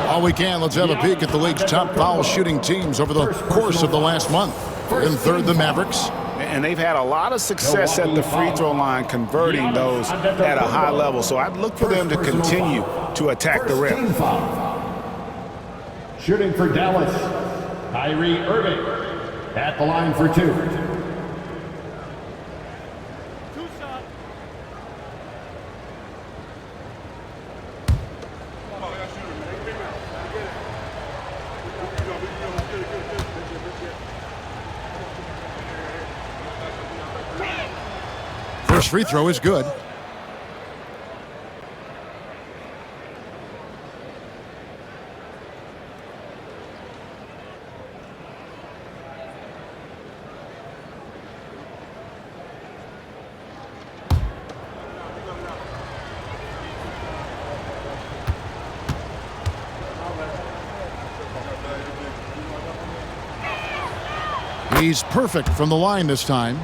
All we can, let's have a peek at the league's top foul shooting teams over the course of the last month. In third, the Mavericks. And they've had a lot of success at the free throw line, converting those at a high level. So I'd look for them to continue to attack the rim. Shooting for Dallas, Kyrie Irving at the line for 2. First free throw is good. He's perfect from the line this time.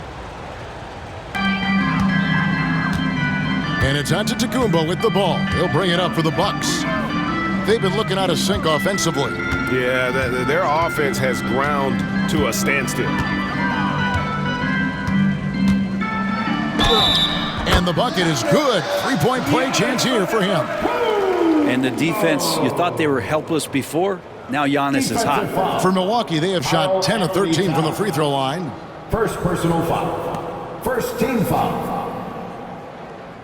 And it's Antetokounmpo with the ball. He'll bring it up for the Bucks. They've been looking out of sync offensively. Yeah, their offense has ground to a standstill. And the bucket is good. Three-point play chance here for him. And the defense, you thought they were helpless before. Now Giannis is hot. For Milwaukee, they have shot 10 of 13 from the free throw line. First personal foul. First team foul.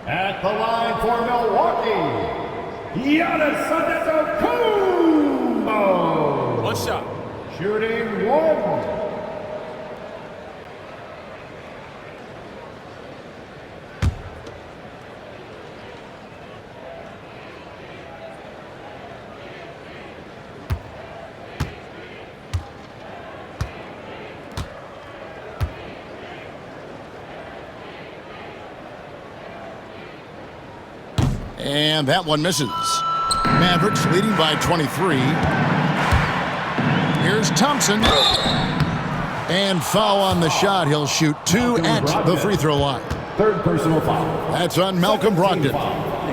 At the line for Milwaukee, Giannis Antetokounmpo. One shot. Shooting one. And that one misses. Mavericks leading by 23. Here's Thompson. And foul on the shot. He'll shoot 2 at the free throw line. Third personal foul. That's on Malcolm Brogdon.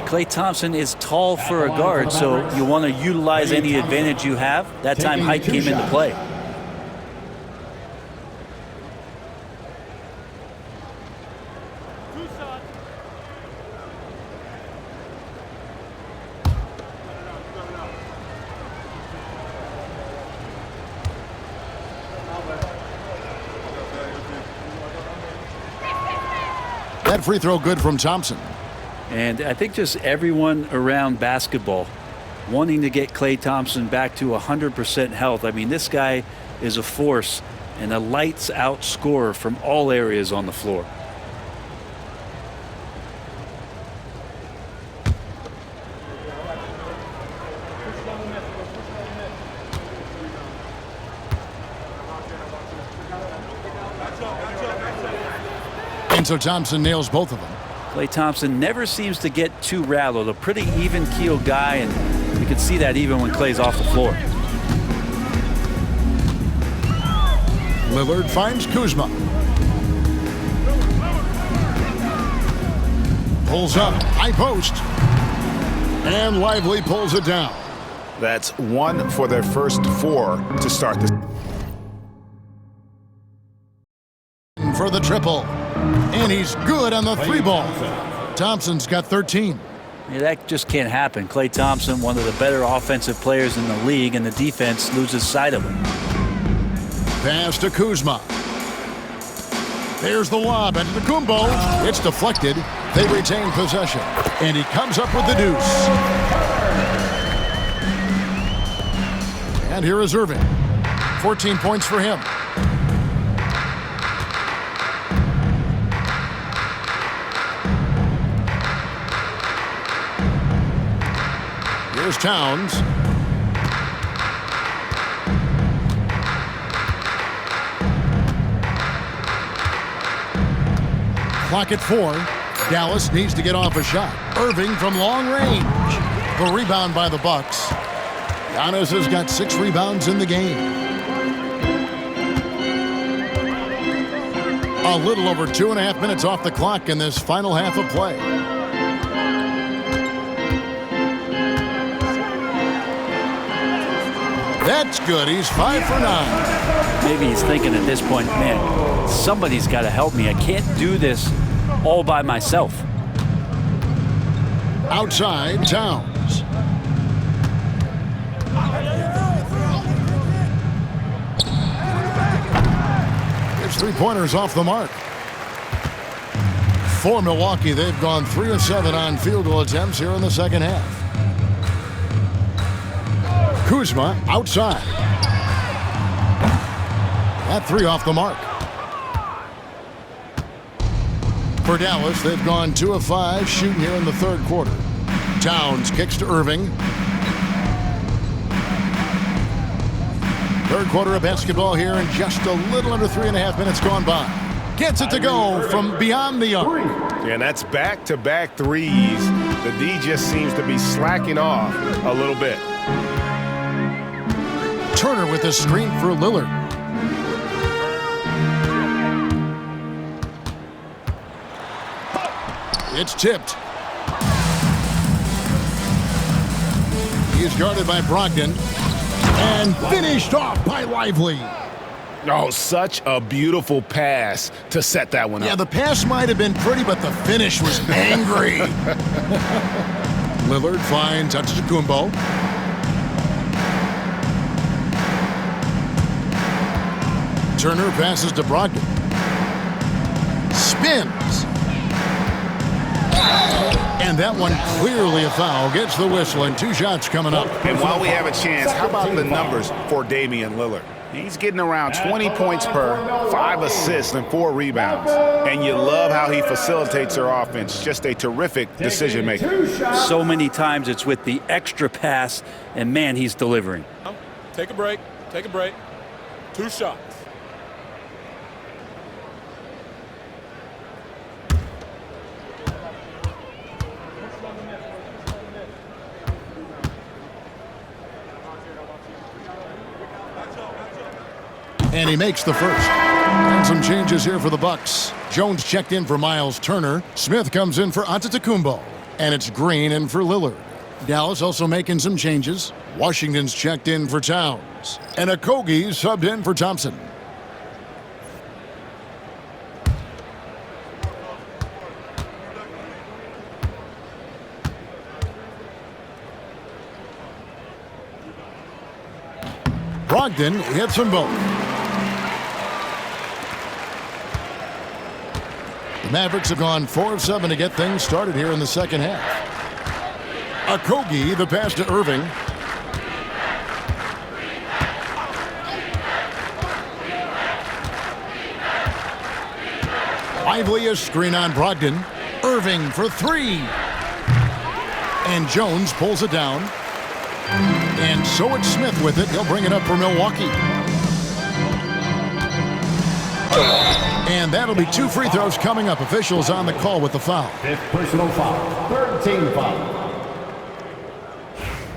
Klay Thompson is tall for a guard, so you want to utilize any advantage you have. That time height came into play. That free throw good from Thompson. And I think just everyone around basketball wanting to get Klay Thompson back to 100% health. I mean, this guy is a force and a lights-out scorer from all areas on the floor. And so Thompson nails both of them. Klay Thompson never seems to get too rattled. A pretty even-keeled guy, and you can see that even when Klay's off the floor. Lillard finds Kuzma. Pulls up, high post. And Lively pulls it down. That's 1 for their first 4 to start this. For the triple. And he's good on the 3-ball. Thompson's got 13. Yeah, that just can't happen. Klay Thompson, one of the better offensive players in the league, and the defense loses sight of him. Pass to Kuzma. There's the lob into the Antetokounmpo. It's deflected. They retain possession. And he comes up with the deuce. And here is Irving. 14 points for him. Here's Towns. Clock at 4. Dallas needs to get off a shot. Irving from long range. The rebound by the Bucks. Giannis has got 6 rebounds in the game. A little over 2.5 minutes off the clock in this final half of play. That's good. He's 5 for 9. Maybe he's thinking at this point, man, somebody's got to help me. I can't do this all by myself. Outside, Towns. His 3-pointers off the mark. For Milwaukee, they've gone 3 of 7 on field goal attempts here in the second half. Kuzma outside. That 3 off the mark. For Dallas, they've gone 2 of 5 shooting here in the third quarter. Towns kicks to Irving. Third quarter of basketball here, and just a little under 3.5 minutes gone by. Gets it to go from beyond the arc. And that's back-to-back threes. The D just seems to be slacking off a little bit. Turner with the screen for Lillard. It's tipped. He is guarded by Brogdon and finished off by Lively. Oh, such a beautiful pass to set that one up. Yeah, the pass might have been pretty, but the finish was angry. Lillard finds Antetokounmpo. Turner passes to Brogdon. Spins. And that one clearly a foul. Gets the whistle, and 2 shots coming up. And while we have a chance, how about the numbers for Damian Lillard? He's getting around 20 points per, 5 assists, and 4 rebounds. And you love how he facilitates their offense. Just a terrific decision maker. So many times it's with the extra pass, and man, he's delivering. Take a break. Take a break. 2 shots. And he makes the first. And some changes here for the Bucks. Jones checked in for Miles Turner. Smith comes in for Antetokounmpo. And it's Green in for Lillard. Dallas also making some changes. Washington's checked in for Towns. And Okogie subbed in for Thompson. Brogdon hits them both. The Mavericks have gone 4 of 7 to get things started here in the second half. Okogie, the pass to Irving. Lively a screen on Brogdon. Irving for 3. And Jones pulls it down. And so it's Smith with it. He'll bring it up for Milwaukee. And that'll be 2 free throws coming up. Officials on the call with the foul. 5th personal foul. 3rd team foul.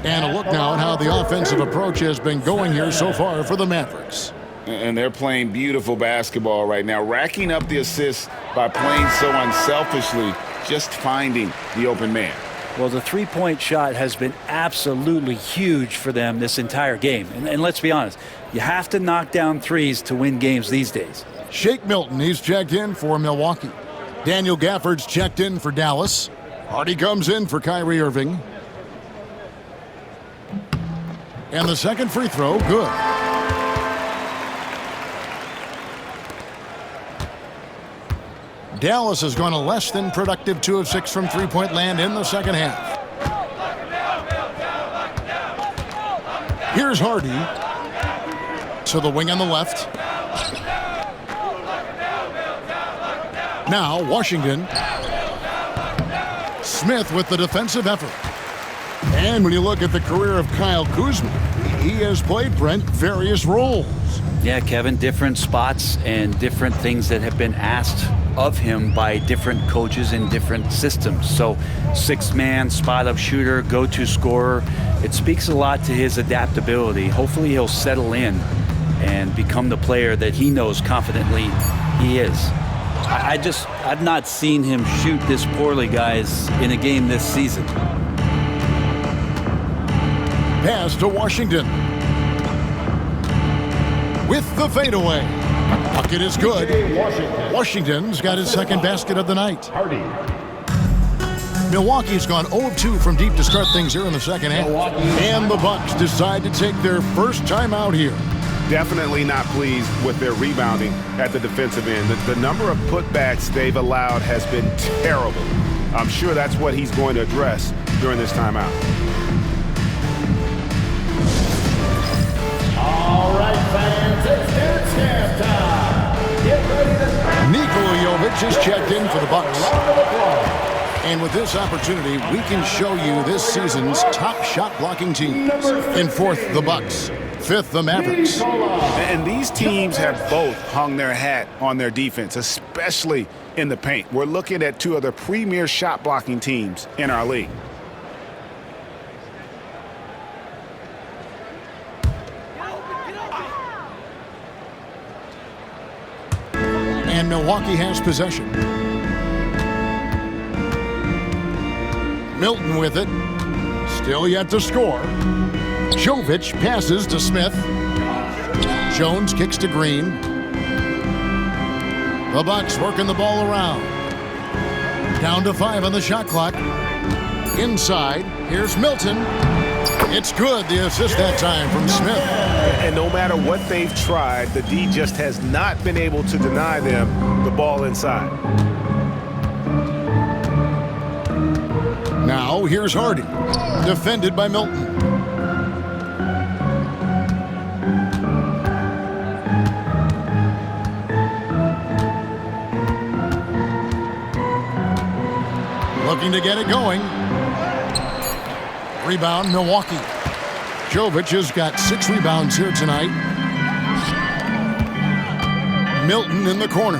And a look now at how the offensive approach has been going here so far for the Mavericks. And they're playing beautiful basketball right now, racking up the assists by playing so unselfishly, just finding the open man. Well, the three-point shot has been absolutely huge for them this entire game. And let's be honest, you have to knock down threes to win games these days. Shake Milton, he's checked in for Milwaukee. Daniel Gafford's checked in for Dallas. Hardy comes in for Kyrie Irving. And the second free throw, good. Dallas has gone a less than productive 2 of 6 from three-point land in the second half. Here's Hardy to the wing on the left. Now Washington. Smith with the defensive effort. And when you look at the career of Kyle Kuzma, he has played, Brent, various roles. Yeah, Kevin, different spots and different things that have been asked of him by different coaches in different systems. So 6-man, spot-up shooter, go-to scorer. It speaks a lot to his adaptability. Hopefully he'll settle in and become the player that he knows confidently he is. I've not seen him shoot this poorly, guys, in a game this season. Pass to Washington. With the fadeaway. Bucket is good. Washington's got his second basket of the night. Milwaukee's gone 0 of 2 from deep to start things here in the second half. And the Bucks decide to take their first time out here. Definitely not pleased with their rebounding at the defensive end. The number of putbacks they've allowed has been terrible. I'm sure that's what he's going to address during this timeout. All right, fans, it's halftime. Get ready to... Nikola Jovic Jovic is checked in for the Bucks. And with this opportunity, we can show you this season's top shot blocking teams. In fourth, the Bucks. Fifth, the Mavericks. And these teams have both hung their hat on their defense, especially in the paint. We're looking at two of the premier shot blocking teams in our league. And Milwaukee has possession. Milton with it. Still yet to score. Jovic passes to Smith. Jones kicks to Green. The Bucks working the ball around. Down to 5 on the shot clock. Inside, here's Milton. It's good, the assist that time from Smith. And no matter what they've tried, the D just has not been able to deny them the ball inside. Now here's Hardy, defended by Milton. Looking to get it going. Rebound, Milwaukee. Jovic has got 6 rebounds here tonight. Milton in the corner.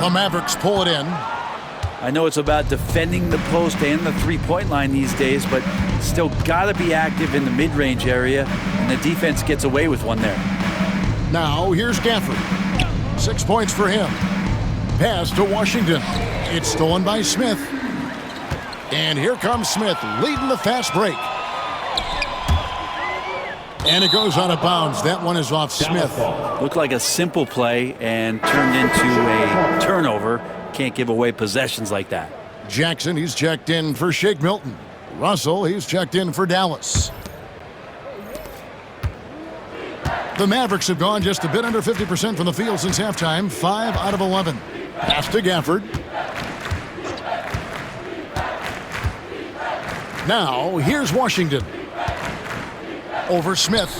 The Mavericks pull it in. I know it's about defending the post and the three-point line these days, but still got to be active in the mid-range area, and the defense gets away with one there. Now here's Gafford. 6 points for him. Pass to Washington. It's stolen by Smith. And here comes Smith leading the fast break. And it goes out of bounds. That one is off Smith. Looked like a simple play and turned into a turnover. Can't give away possessions like that. Jackson, he's checked in for Shake Milton. Russell, he's checked in for Dallas. The Mavericks have gone just a bit under 50% from the field since halftime. 5 out of 11. Pass to Gafford. Now, here's Washington. Over Smith.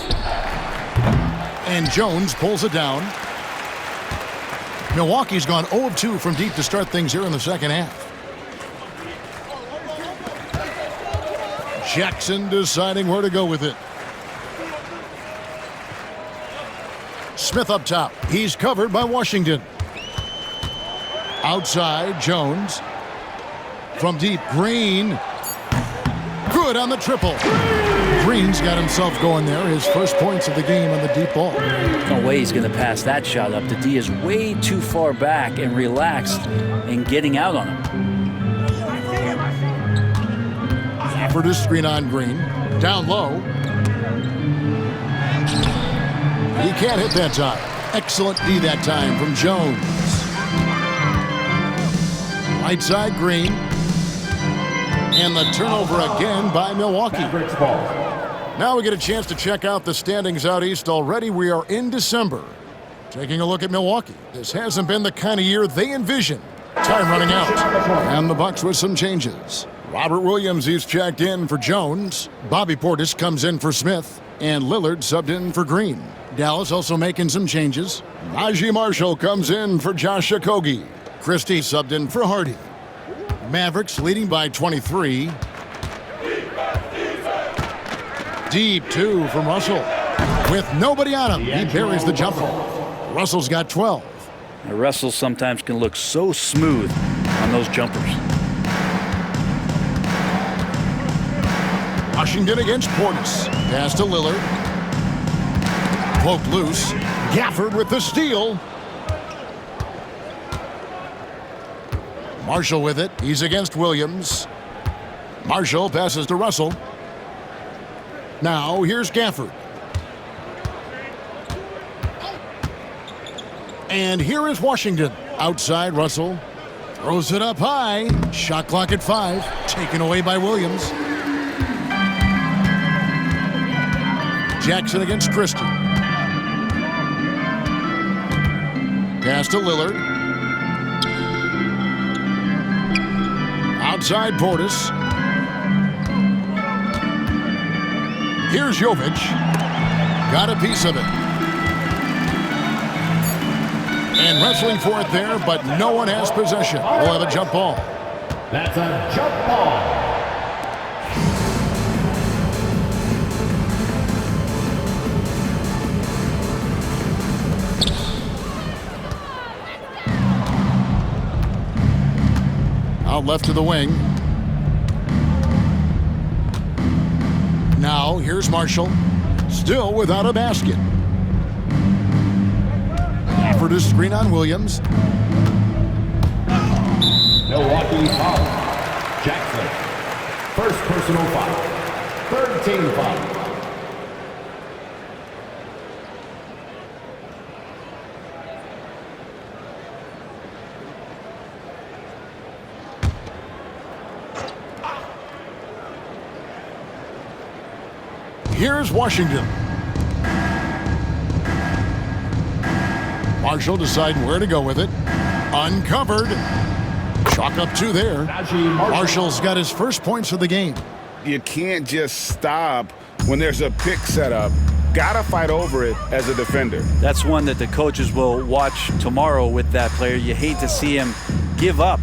And Jones pulls it down. Milwaukee's gone 0 of 2 from deep to start things here in the second half. Jackson deciding where to go with it. Smith up top. He's covered by Washington. Outside, Jones. From deep, Green. Good on the triple. Green's got himself going there. His first points of the game on the deep ball. No way he's going to pass that shot up. The D is way too far back and relaxed in getting out on him. For the screen on Green. Down low. He can't hit that time. Excellent D that time from Jones. Right side, Green. And the turnover again by Milwaukee. Now we get a chance to check out the standings out east already. We are in December. Taking a look at Milwaukee. This hasn't been the kind of year they envisioned. Time running out. And the Bucks with some changes. Robert Williams, he's checked in for Jones. Bobby Portis comes in for Smith. And Lillard subbed in for Green. Dallas also making some changes. Najee Marshall comes in for Josh Okogie. Christie subbed in for Hardy. Mavericks leading by 23. Deep 2 from Russell. With nobody on him, he buries the jumper. Russell's got 12. Now, Russell sometimes can look so smooth on those jumpers. Washington against Portis. Pass to Lillard. Poked loose. Gafford with the steal. Marshall with it. He's against Williams. Marshall passes to Russell. Now here's Gafford. And here is Washington. Outside, Russell. Throws it up high. Shot clock at 5. Taken away by Williams. Jackson against Christie. Pass to Lillard. Outside Portis. Here's Jovic. got a piece of it. And wrestling for it there, but no one has possession. We'll have a jump ball. That's a jump ball. Out left to the wing. Now, here's Marshall. Still without a basket. Offered a screen on Williams. Milwaukee foul. Jackson. First personal foul. Third team foul. Here's Washington. Marshall deciding where to go with it. Uncovered. Chalk up 2 there. Marshall's got his first points of the game. You can't just stop when there's a pick set up. Gotta fight over it as a defender. That's one that the coaches will watch tomorrow with that player. You hate to see him give up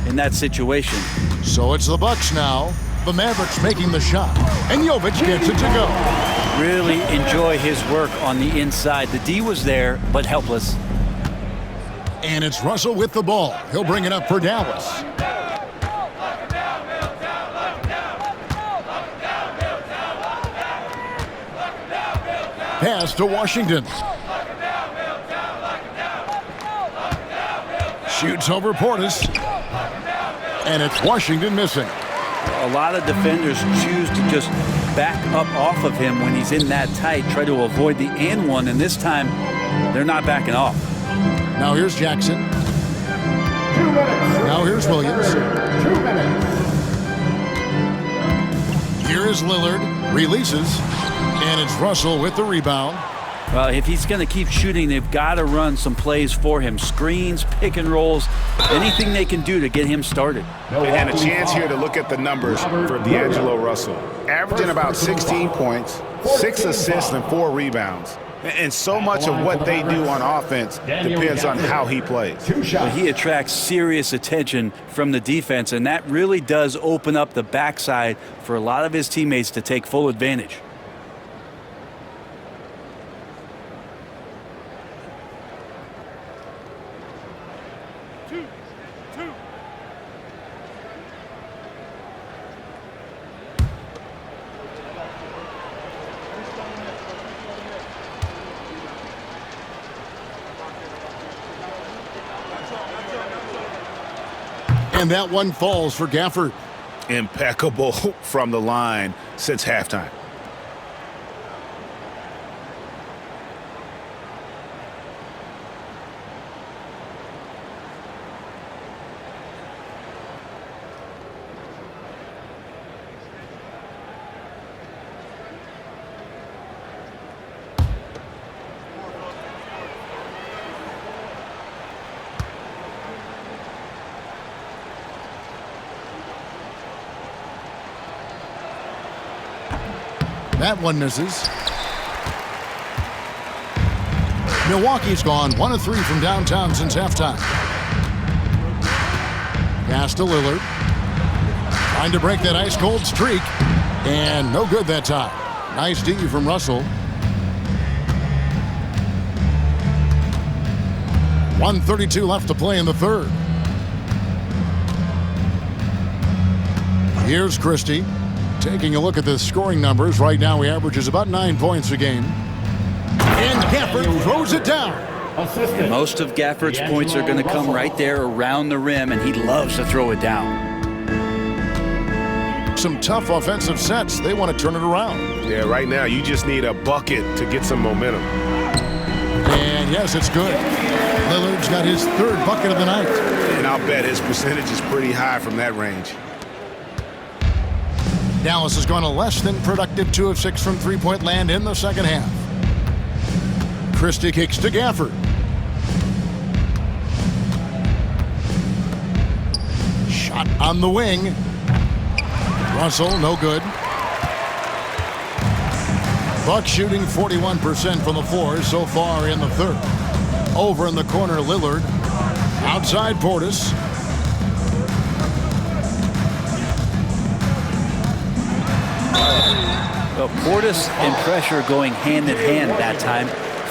in that situation. So it's the Bucks now. The Mavericks making the shot. And Jovic gets it to go. Really enjoy his work on the inside. The D was there, but helpless. And it's Russell with the ball. He'll bring it up for Dallas. Pass to Washington. Shoots over Portis. And it's Washington missing. A lot of defenders choose to just back up off of him when he's in that tight, try to avoid the and one, and this time they're not backing off. Now here's Jackson. Now here's Williams. 2 minutes. Here is Lillard. Releases. And it's Russell with the rebound. Well, if he's going to keep shooting, they've got to run some plays for him. Screens, pick and rolls, anything they can do to get him started. And a chance here to look at the numbers for D'Angelo Russell. Averaging about 16 points, 6 assists, and 4 rebounds. And so much of what they do on offense depends on how he plays. Well, he attracts serious attention from the defense, and that really does open up the backside for a lot of his teammates to take full advantage. And that one falls for Gafford. Impeccable from the line since halftime. That one misses. Milwaukee's gone 1 of 3 from downtown since halftime. Pass to Lillard. Trying to break that ice-cold streak. And no good that time. Nice D from Russell. 1:32 left to play in the third. Here's Christie. Taking a look at the scoring numbers, right now he averages about 9 points a game. And Gafford throws it down. Most of Gafford's points are going to come right there around the rim, and he loves to throw it down. Some tough offensive sets. They want to turn it around. Yeah, right now you just need a bucket to get some momentum. And yes, it's good. Lillard's got his 3rd bucket of the night. And I'll bet his percentage is pretty high from that range. Dallas has gone a less than productive 2 of 6 from three-point land in the second half. Christie kicks to Gafford. Shot on the wing. Russell, no good. Bucks shooting 41% from the floor so far in the third. Over in the corner, Lillard. Outside, Portis. Well, Portis and pressure going hand in hand that time,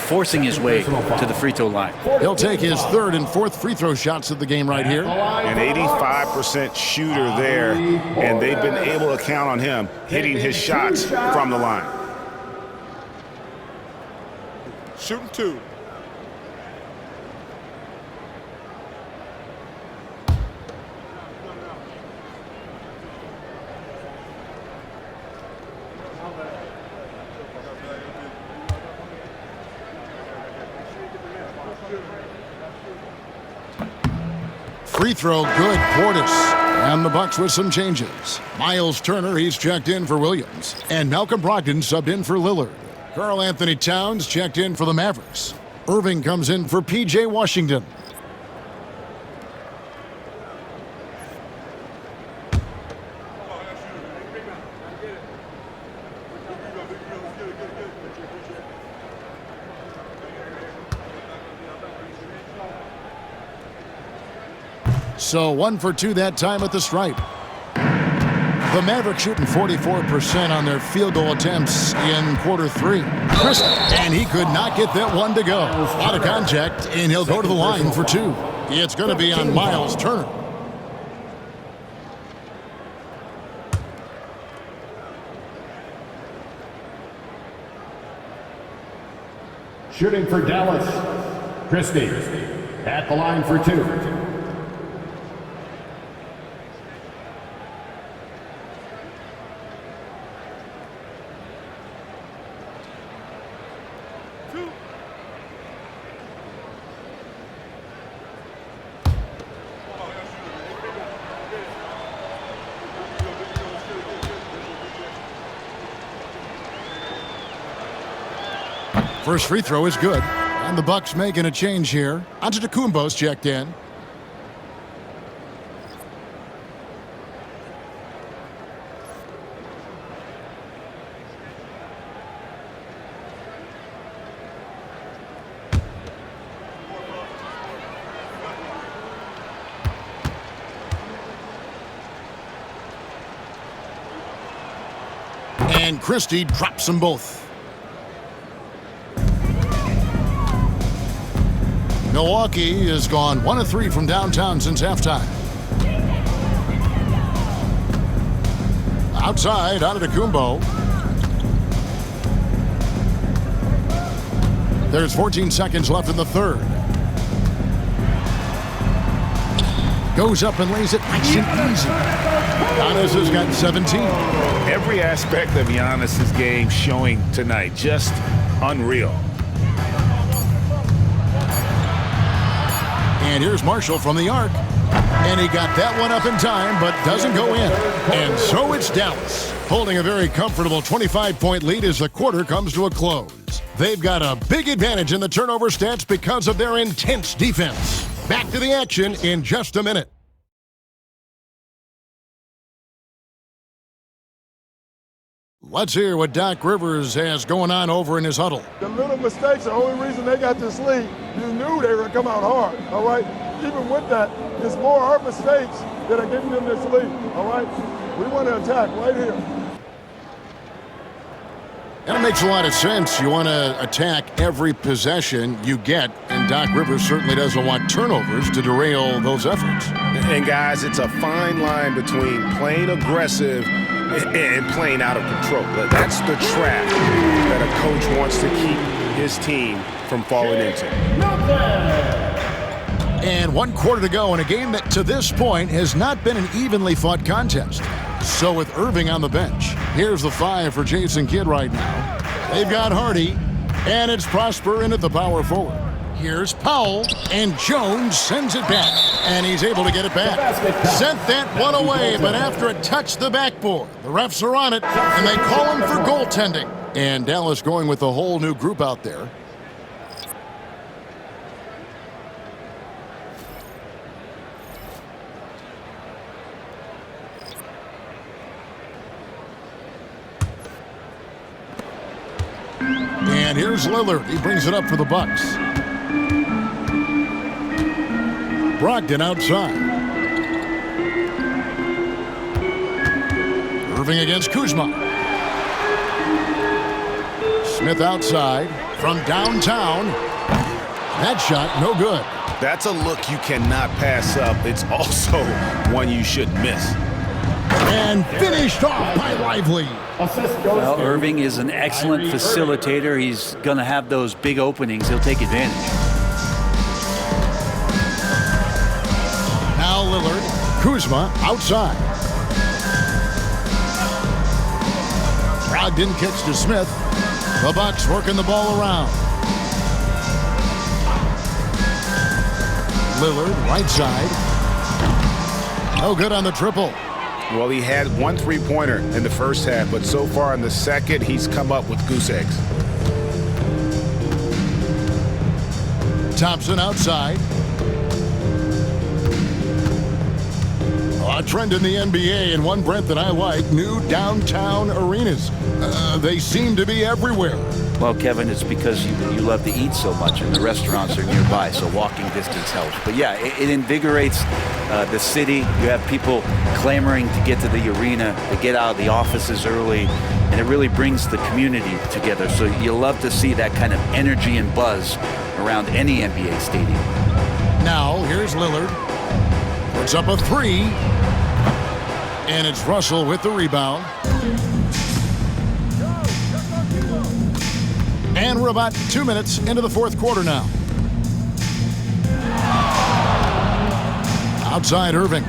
forcing his way to the free throw line. He'll take his third and fourth free throw shots of the game right here. An 85% shooter there, and they've been able to count on him hitting his shots from the line. Shooting 2. Free throw good, Portis. And the Bucks with some changes. Miles Turner, he's checked in for Williams. And Malcolm Brogdon subbed in for Lillard. Karl Anthony Towns checked in for the Mavericks. Irving comes in for P.J. Washington. So 1 for 2 that time at the stripe. The Mavericks shooting 44% on their field goal attempts in quarter 3. And he could not get that one to go. Out of contact, and he'll go to the line for 2. It's going to be on Miles Turner. Shooting for Dallas, Christie. At the line for 2. First free throw is good. And the Bucks making a change here. Antetokounmpo's checked in. And Christie drops them both. Milwaukee has gone 1 of 3 from downtown since halftime. Outside, Antetokounmpo. There's 14 seconds left in the third. Goes up and lays it nice and easy. Giannis has got 17. Every aspect of Giannis's game showing tonight, just unreal. And here's Marshall from the arc. And he got that one up in time, but doesn't go in. And so it's Dallas, holding a very comfortable 25-point lead as the quarter comes to a close. They've got a big advantage in the turnover stats because of their intense defense. Back to the action in just a minute. Let's hear what Doc Rivers has going on over in his huddle. The little mistakes are the only reason they got this lead. You knew they were going to come out hard, all right? Even with that, it's more our mistakes that are giving them this lead, all right? We want to attack right here. That makes a lot of sense. You want to attack every possession you get, and Doc Rivers certainly doesn't want turnovers to derail those efforts. And guys, it's a fine line between playing aggressive and playing out of control. But that's the trap that a coach wants to keep his team from falling into. And 1 quarter to go in a game that to this point has not been an evenly fought contest. So with Irving on the bench, here's the 5 for Jason Kidd right now. They've got Hardy, and it's Prosper in at the power forward. Here's Powell, and Jones sends it back, and he's able to get it back. Sent that one away, but after it touched the backboard, the refs are on it, and they call him for goaltending. And Dallas going with a whole new group out there. And here's Lillard. He brings it up for the Bucks. Brogdon outside. Irving against Kuzma. Smith outside from downtown. That shot, no good. That's a look you cannot pass up. It's also one you should miss. And finished off by Lively. Well, Irving is an excellent facilitator. He's going to have those big openings. He'll take advantage. Now Lillard. Kuzma outside. Brogdon kicks to Smith. The Bucks working the ball around. Lillard, right side. No good on the triple. Well, he had one three-pointer in the first half, but so far in the second, he's come up with goose eggs. Thompson outside. A trend in the NBA, and one, Brent, that I like, new downtown arenas. They seem to be everywhere. Well, Kevin, it's because you love to eat so much, and the restaurants are nearby, so walking distance helps. But yeah, it invigorates the city. You have people clamoring to get to the arena, to get out of the offices early, and it really brings the community together. So you love to see that kind of energy and buzz around any NBA stadium. Now, here's Lillard. Puts up a three. And it's Russell with the rebound. And we're about 2 minutes into the fourth quarter now. Outside Irving.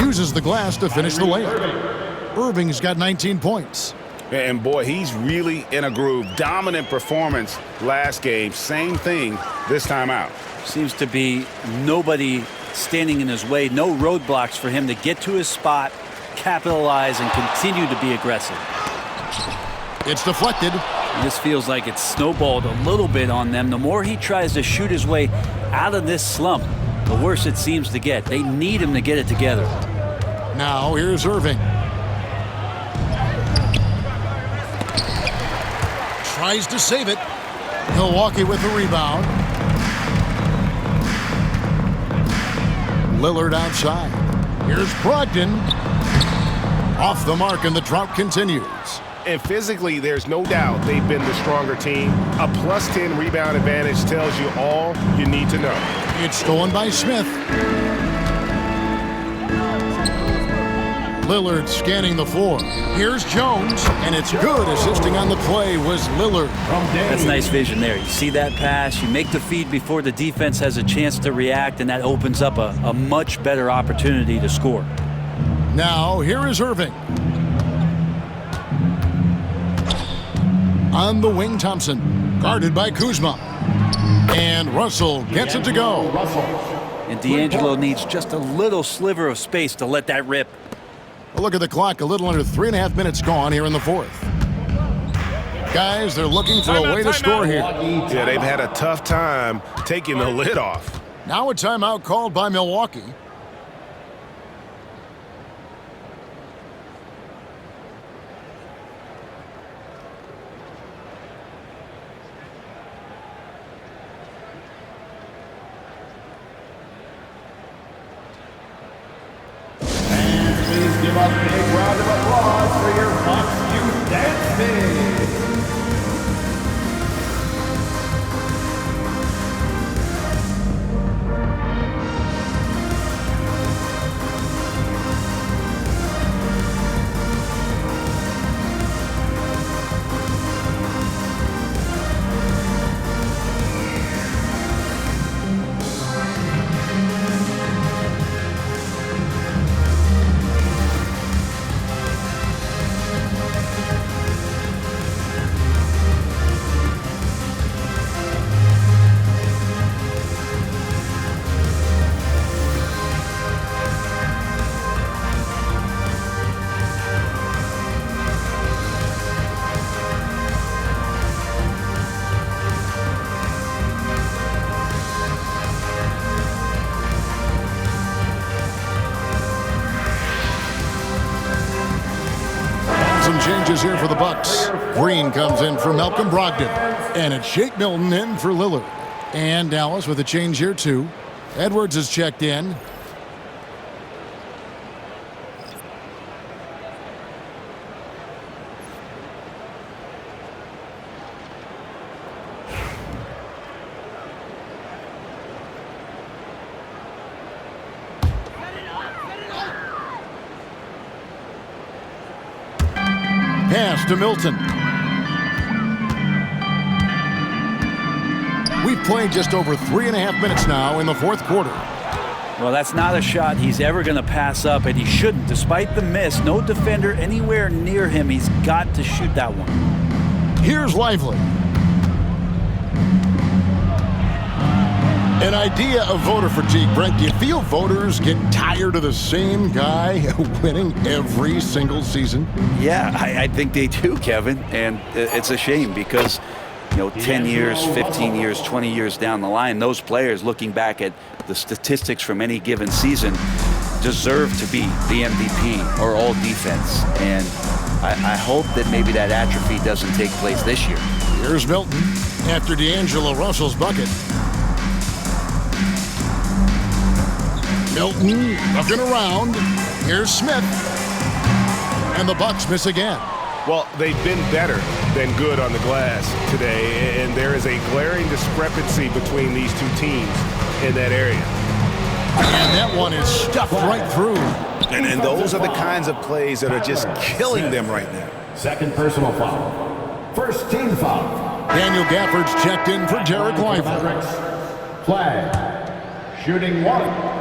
Uses the glass to finish the layup. Irving's got 19 points. And boy, he's really in a groove. Dominant performance last game. Same thing this time out. Seems to be nobody standing in his way. No roadblocks for him to get to his spot, capitalize, and continue to be aggressive. It's deflected. This feels like it's snowballed a little bit on them. The more he tries to shoot his way out of this slump, the worse it seems to get. They need him to get it together. Now here's Irving. Tries to save it. Milwaukee with the rebound. Lillard outside. Here's Brogdon. Off the mark, and the drought continues. And physically, there's no doubt they've been the stronger team. A plus 10 rebound advantage tells you all you need to know. It's stolen by Smith. Lillard scanning the floor. Here's Jones, and it's good. Assisting on the play was Lillard. That's nice vision there. You see that pass, you make the feed before the defense has a chance to react, and that opens up a much better opportunity to score. Now, here is Irving. On the wing, Thompson. Guarded by Kuzma. And Russell gets it to go. And D'Angelo needs just a little sliver of space to let that rip. A look at the clock. A little under 3.5 minutes gone here in the fourth. Guys, they're looking for a way to score here. Yeah, they've had a tough time taking the lid off. Now a timeout called by Milwaukee. Give a big round of applause for your Bucks Youth Dance Big. changes here for the Bucks. Green comes in for Malcolm Brogdon. And it's Shake Milton in for Lillard. And Dallas with a change here too. Edwards is checked in. Pass to Milton. We've played just over 3.5 minutes now in the fourth quarter. Well, that's not a shot he's ever going to pass up, and he shouldn't. Despite the miss, no defender anywhere near him. He's got to shoot that one. Here's Lively. An idea of voter fatigue, Brent. Do you feel voters get tired of the same guy winning every single season? Yeah, I think they do, Kevin. And it's a shame because, 10 years, 15 years, 20 years down the line, those players looking back at the statistics from any given season deserve to be the MVP or all defense. And I hope that maybe that atrophy doesn't take place this year. Here's Milton after D'Angelo Russell's bucket. Milton looking around. Here's Smith. And the Bucks miss again. Well, they've been better than good on the glass today, and there is a glaring discrepancy between these two teams in that area. And that one is stuffed right through. And those are the kinds of plays that are just killing them right now. Second personal foul. First team foul. Daniel Gafford's checked in for Derek Lively. Mavericks. Flag. Shooting one.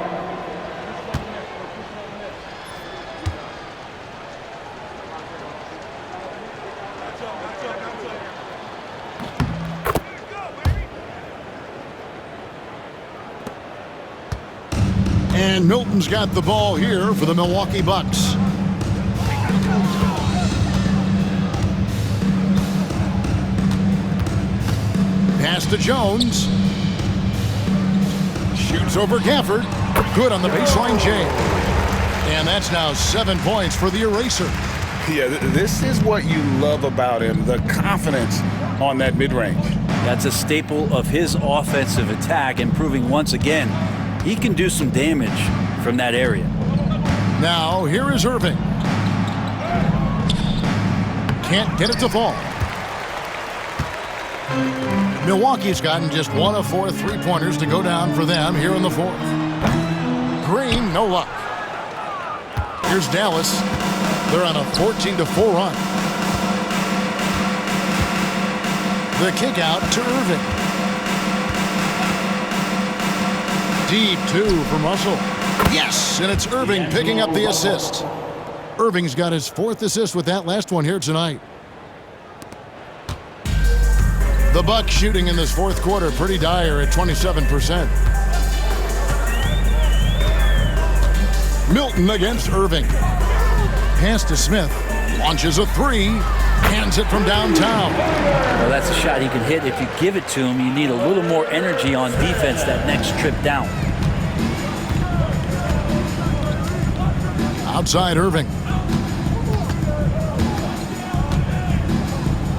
And Milton's got the ball here for the Milwaukee Bucks. Pass to Jones. Shoots over Gafford. Good on the baseline jam. And that's now 7 points for the eraser. Yeah, this is what you love about him, the confidence on that mid-range. That's a staple of his offensive attack, and proving once again he can do some damage from that area. Now, here is Irving. Can't get it to fall. Milwaukee's gotten just 1 of 4 3-pointers to go down for them here in the fourth. Green, no luck. Here's Dallas. They're on a 14-4 run. The kick out to Irving. Deep 2 from Russell. Yes, and it's Irving picking up the assist. Irving's got his 4th assist with that last one here tonight. The Bucks shooting in this fourth quarter pretty dire at 27%. Milton against Irving. Pass to Smith. Launches a 3. Hands it from downtown. Well, that's a shot he can hit. If you give it to him, you need a little more energy on defense that next trip down. Outside Irving.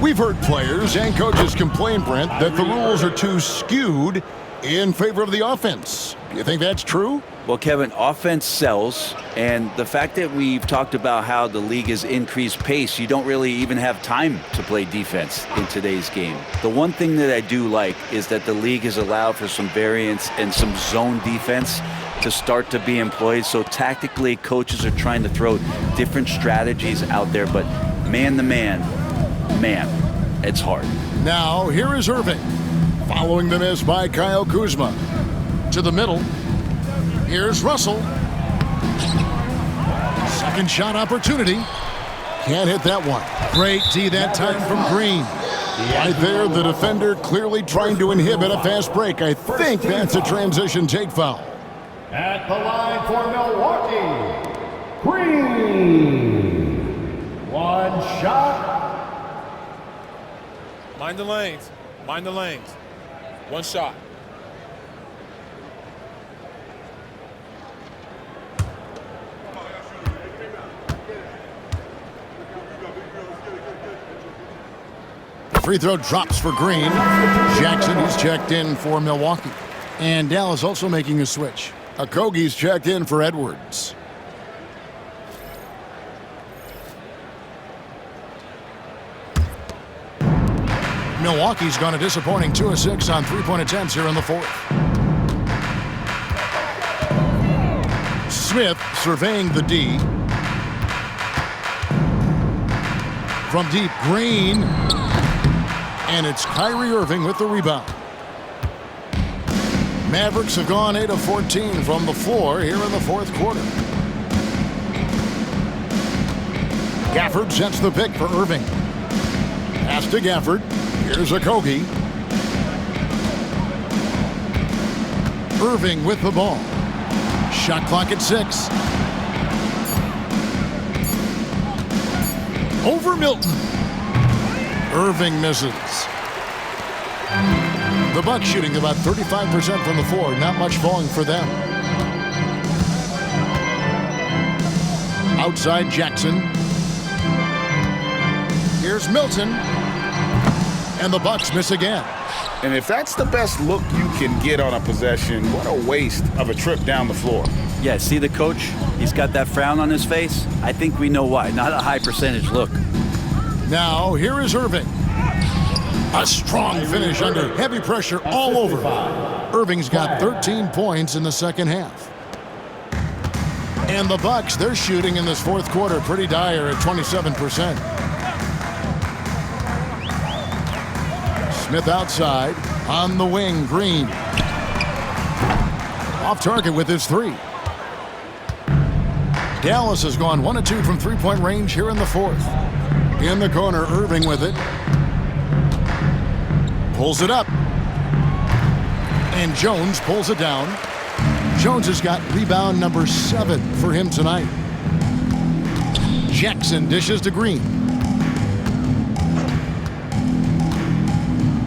We've heard players and coaches complain, Brent, that the rules are too skewed in favor of the offense. Do you think that's true? Well, Kevin, offense sells, and the fact that we've talked about how the league has increased pace, you don't really even have time to play defense in today's game. The one thing that I do like is that the league has allowed for some variance and some zone defense to start to be employed. So tactically, coaches are trying to throw different strategies out there, but man-to-man, man, it's hard. Now, here is Irving, following the miss by Kyle Kuzma. To the middle. Here's Russell. Second shot opportunity. Can't hit that one. Great D that time from Green. Right there, the defender clearly trying to inhibit a fast break. I think that's a transition take foul. At the line for Milwaukee, Green. One shot. Mind the lanes. Mind the lanes. One shot. The free throw drops for Green. Jackson is checked in for Milwaukee. And Dallas also making a switch. Okogie's checked in for Edwards. Milwaukee's gone a disappointing 2 of 6 on three-point attempts here in the fourth. Smith surveying the D. From deep, Green. And it's Kyrie Irving with the rebound. Mavericks have gone 8 of 14 from the floor here in the fourth quarter. Gafford sets the pick for Irving. Pass to Gafford. Here's Okogie. Irving with the ball. Shot clock at 6. Over Milton. Irving misses. The Bucks shooting about 35% from the floor. Not much falling for them. Outside Jackson. Here's Milton. And the Bucks miss again. And if that's the best look you can get on a possession, what a waste of a trip down the floor. Yeah, see the coach? He's got that frown on his face. I think we know why. Not a high percentage look. Now, here is Irving. A strong finish under heavy pressure all over. Irving's got 13 points in the second half. And the Bucks, they're shooting in this fourth quarter pretty dire at 27%. Smith outside. On the wing, Green. Off target with his three. Dallas has gone 1 of 2 from three-point range here in the fourth. In the corner, Irving with it. Pulls it up. And Jones pulls it down. Jones has got rebound number 7 for him tonight. Jackson dishes to Green.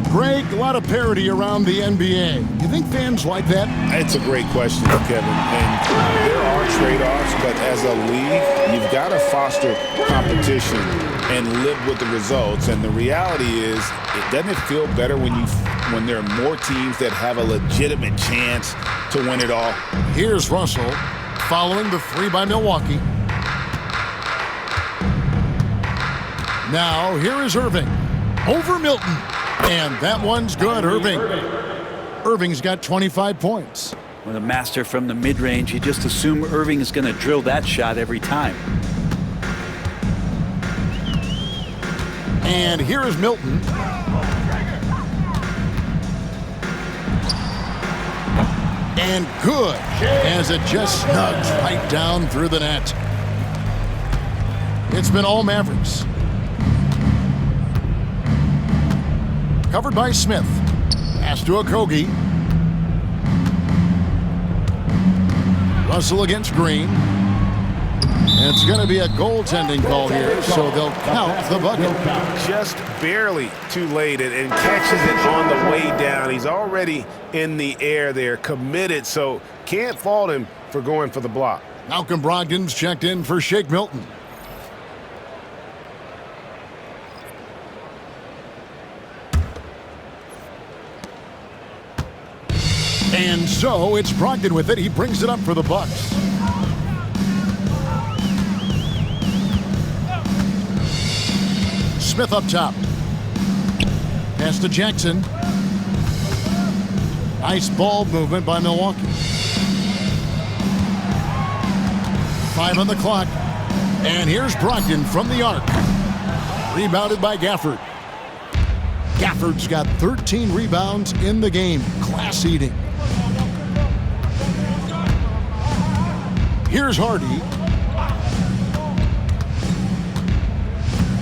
Greg, a lot of parity around the NBA. You think fans like that? It's a great question, Kevin. And there are trade-offs, but as a league, you've got to foster competition and live with the results. And the reality is, doesn't it feel better when there are more teams that have a legitimate chance to win it all? Here's Russell following the three by Milwaukee. Now here is Irving over Milton. And that one's good, Irving. Irving's got 25 points. With a master from the mid-range, you just assume Irving is going to drill that shot every time. And here is Milton. And good, as it just snugs right down through the net. It's been all Mavericks. Covered by Smith. Pass to Okogie. Russell against Green. It's going to be a goaltending call here, so they'll count the bucket. Just barely too late and catches it on the way down. He's already in the air there, committed, so can't fault him for going for the block. Malcolm Brogdon's checked in for Shake Milton. And so it's Brogdon with it. He brings it up for the Bucks. Smith up top. Pass to Jackson. Nice ball movement by Milwaukee. 5 on the clock. And here's Brogdon from the arc. Rebounded by Gafford. Gafford's got 13 rebounds in the game. Class eating. Here's Hardy.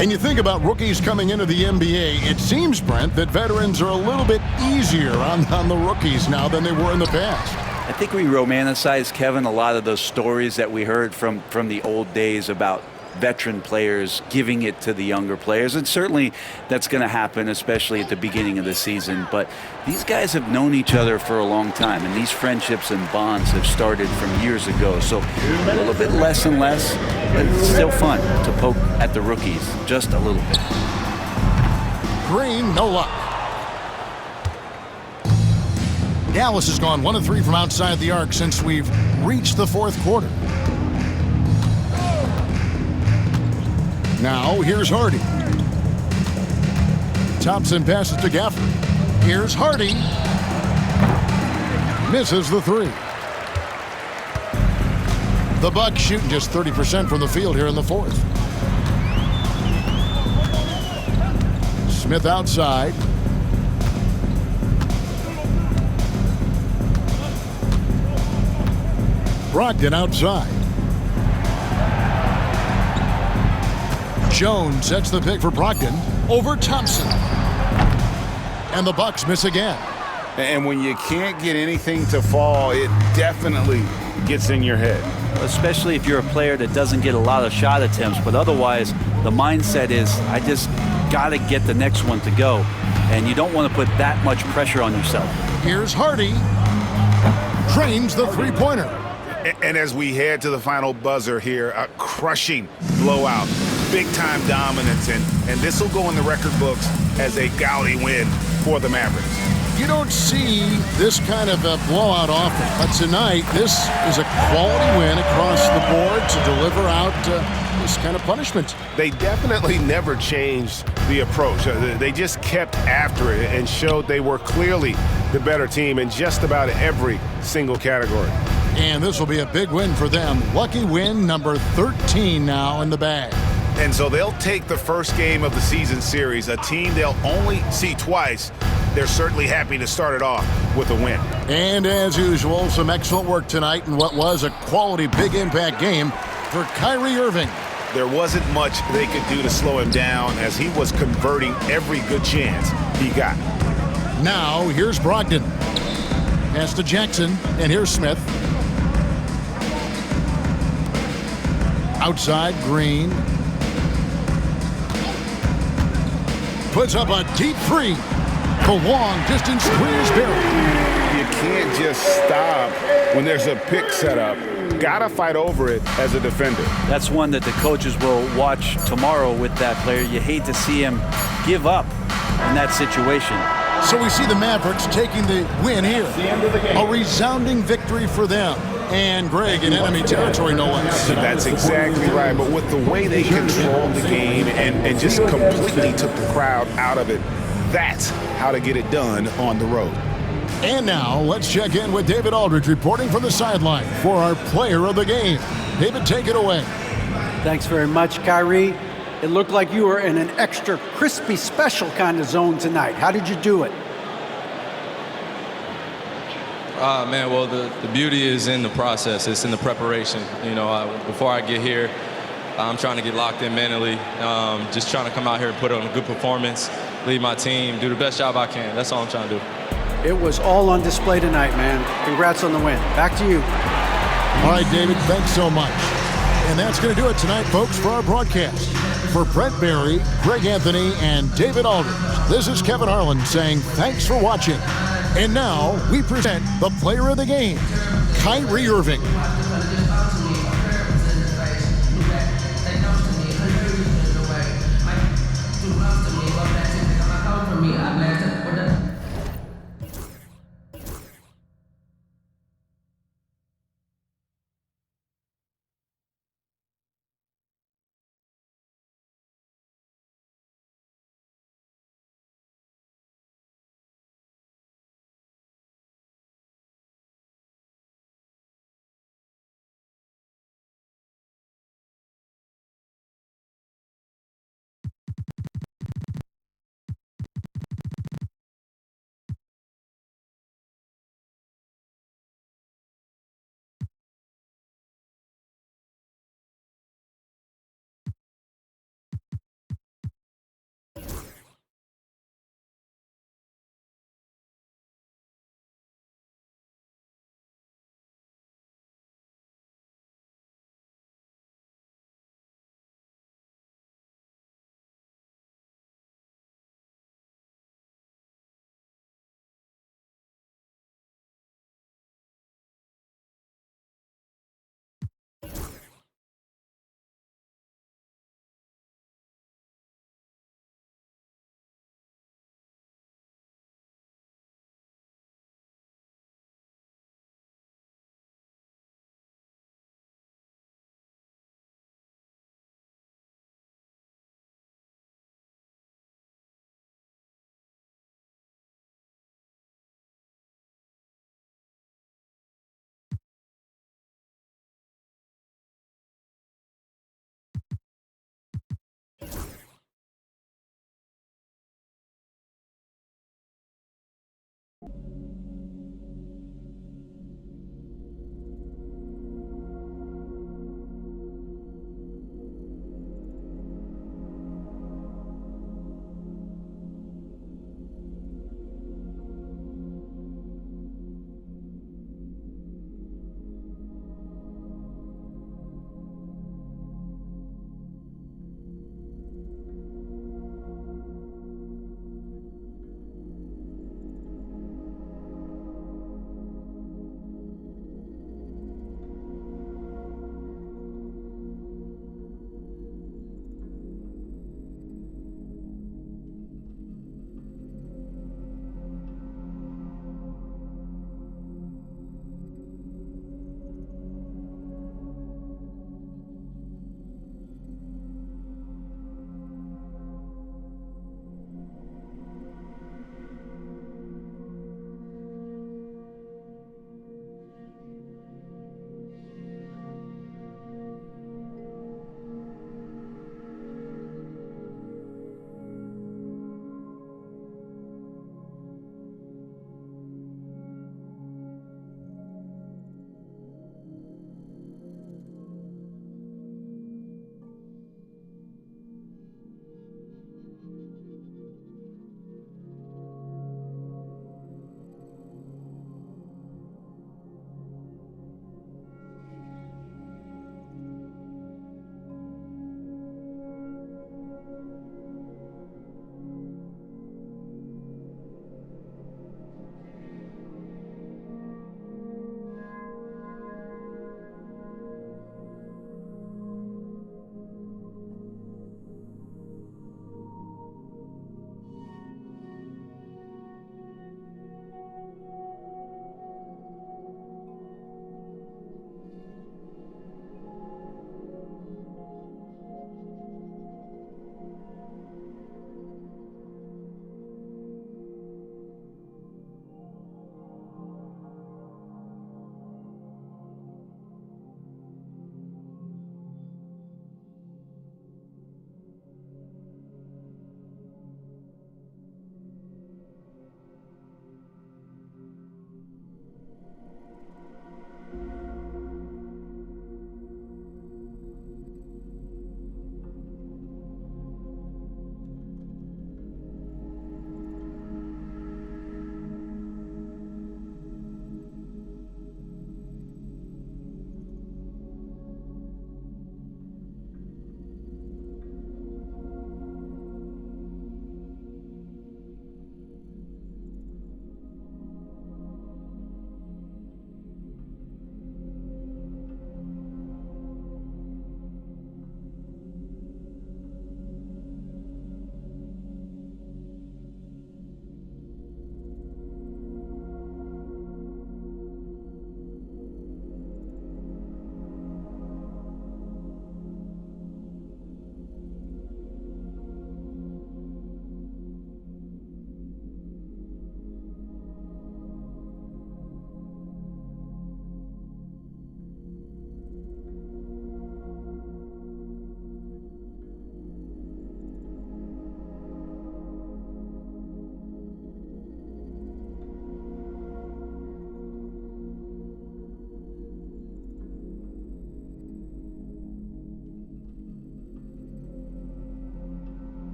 And you think about rookies coming into the NBA, it seems, Brent, that veterans are a little bit easier on the rookies now than they were in the past. I think we romanticize, Kevin, a lot of those stories that we heard from the old days about veteran players giving it to the younger players, and certainly that's going to happen, especially at the beginning of the season. But these guys have known each other for a long time, and these friendships and bonds have started from years ago. So a little bit less and less, but it's still fun to poke at the rookies just a little bit. Green, no luck. Dallas has gone 1 of 3 from outside the arc since we've reached the fourth quarter. Now, here's Hardy. Thompson passes to Gafford. Here's Hardy. Misses the 3. The Bucks shooting just 30% from the field here in the fourth. Smith outside. Brogdon outside. Jones sets the pick for Brogdon over Thompson. And the Bucks miss again. And when you can't get anything to fall, it definitely gets in your head. Especially if you're a player that doesn't get a lot of shot attempts, but otherwise the mindset is, I just got to get the next one to go. And you don't want to put that much pressure on yourself. Here's Hardy. Drains the three-pointer. And as we head to the final buzzer here, a crushing blowout, big-time dominance, and this will go in the record books as a gaudy win for the Mavericks. You don't see this kind of a blowout often, but tonight this is a quality win across the board to deliver out this kind of punishment. They definitely never changed the approach. They just kept after it and showed they were clearly the better team in just about every single category. And this will be a big win for them. Lucky win number 13 now in the bag. And so they'll take the first game of the season series, a team they'll only see twice. They're certainly happy to start it off with a win. And as usual, some excellent work tonight in what was a quality big impact game for Kyrie Irving. There wasn't much they could do to slow him down as he was converting every good chance he got. Now, here's Brogdon. Pass to Jackson, and here's Smith. Outside, Green. Puts up a deep three. The long distance three is buried. You can't just stop when there's a pick set up. Gotta fight over it as a defender. That's one that the coaches will watch tomorrow with that player. You hate to see him give up in that situation. So we see the Mavericks taking the win here. A resounding victory for them. And Greg in enemy territory, no less. That's exactly right. But with the way they controlled the game and just completely took the crowd out of it, that's how to get it done on the road. And now let's check in with David Aldridge reporting from the sideline for our player of the game. David, take it away. Thanks very much, Kyrie. It looked like you were in an extra crispy special kind of zone tonight. How did you do it? Man, well, the beauty is in the process. It's in the preparation. You know, before I get here, I'm trying to get locked in mentally, just trying to come out here and put on a good performance, lead my team, do the best job I can. That's all I'm trying to do. It was all on display tonight, man. Congrats on the win. Back to you. All right, David, thanks so much. And that's going to do it tonight, folks, for our broadcast. For Brent Barry, Greg Anthony, and David Aldridge, this is Kevin Harlan saying thanks for watching. And now we present the player of the game, Kyrie Irving.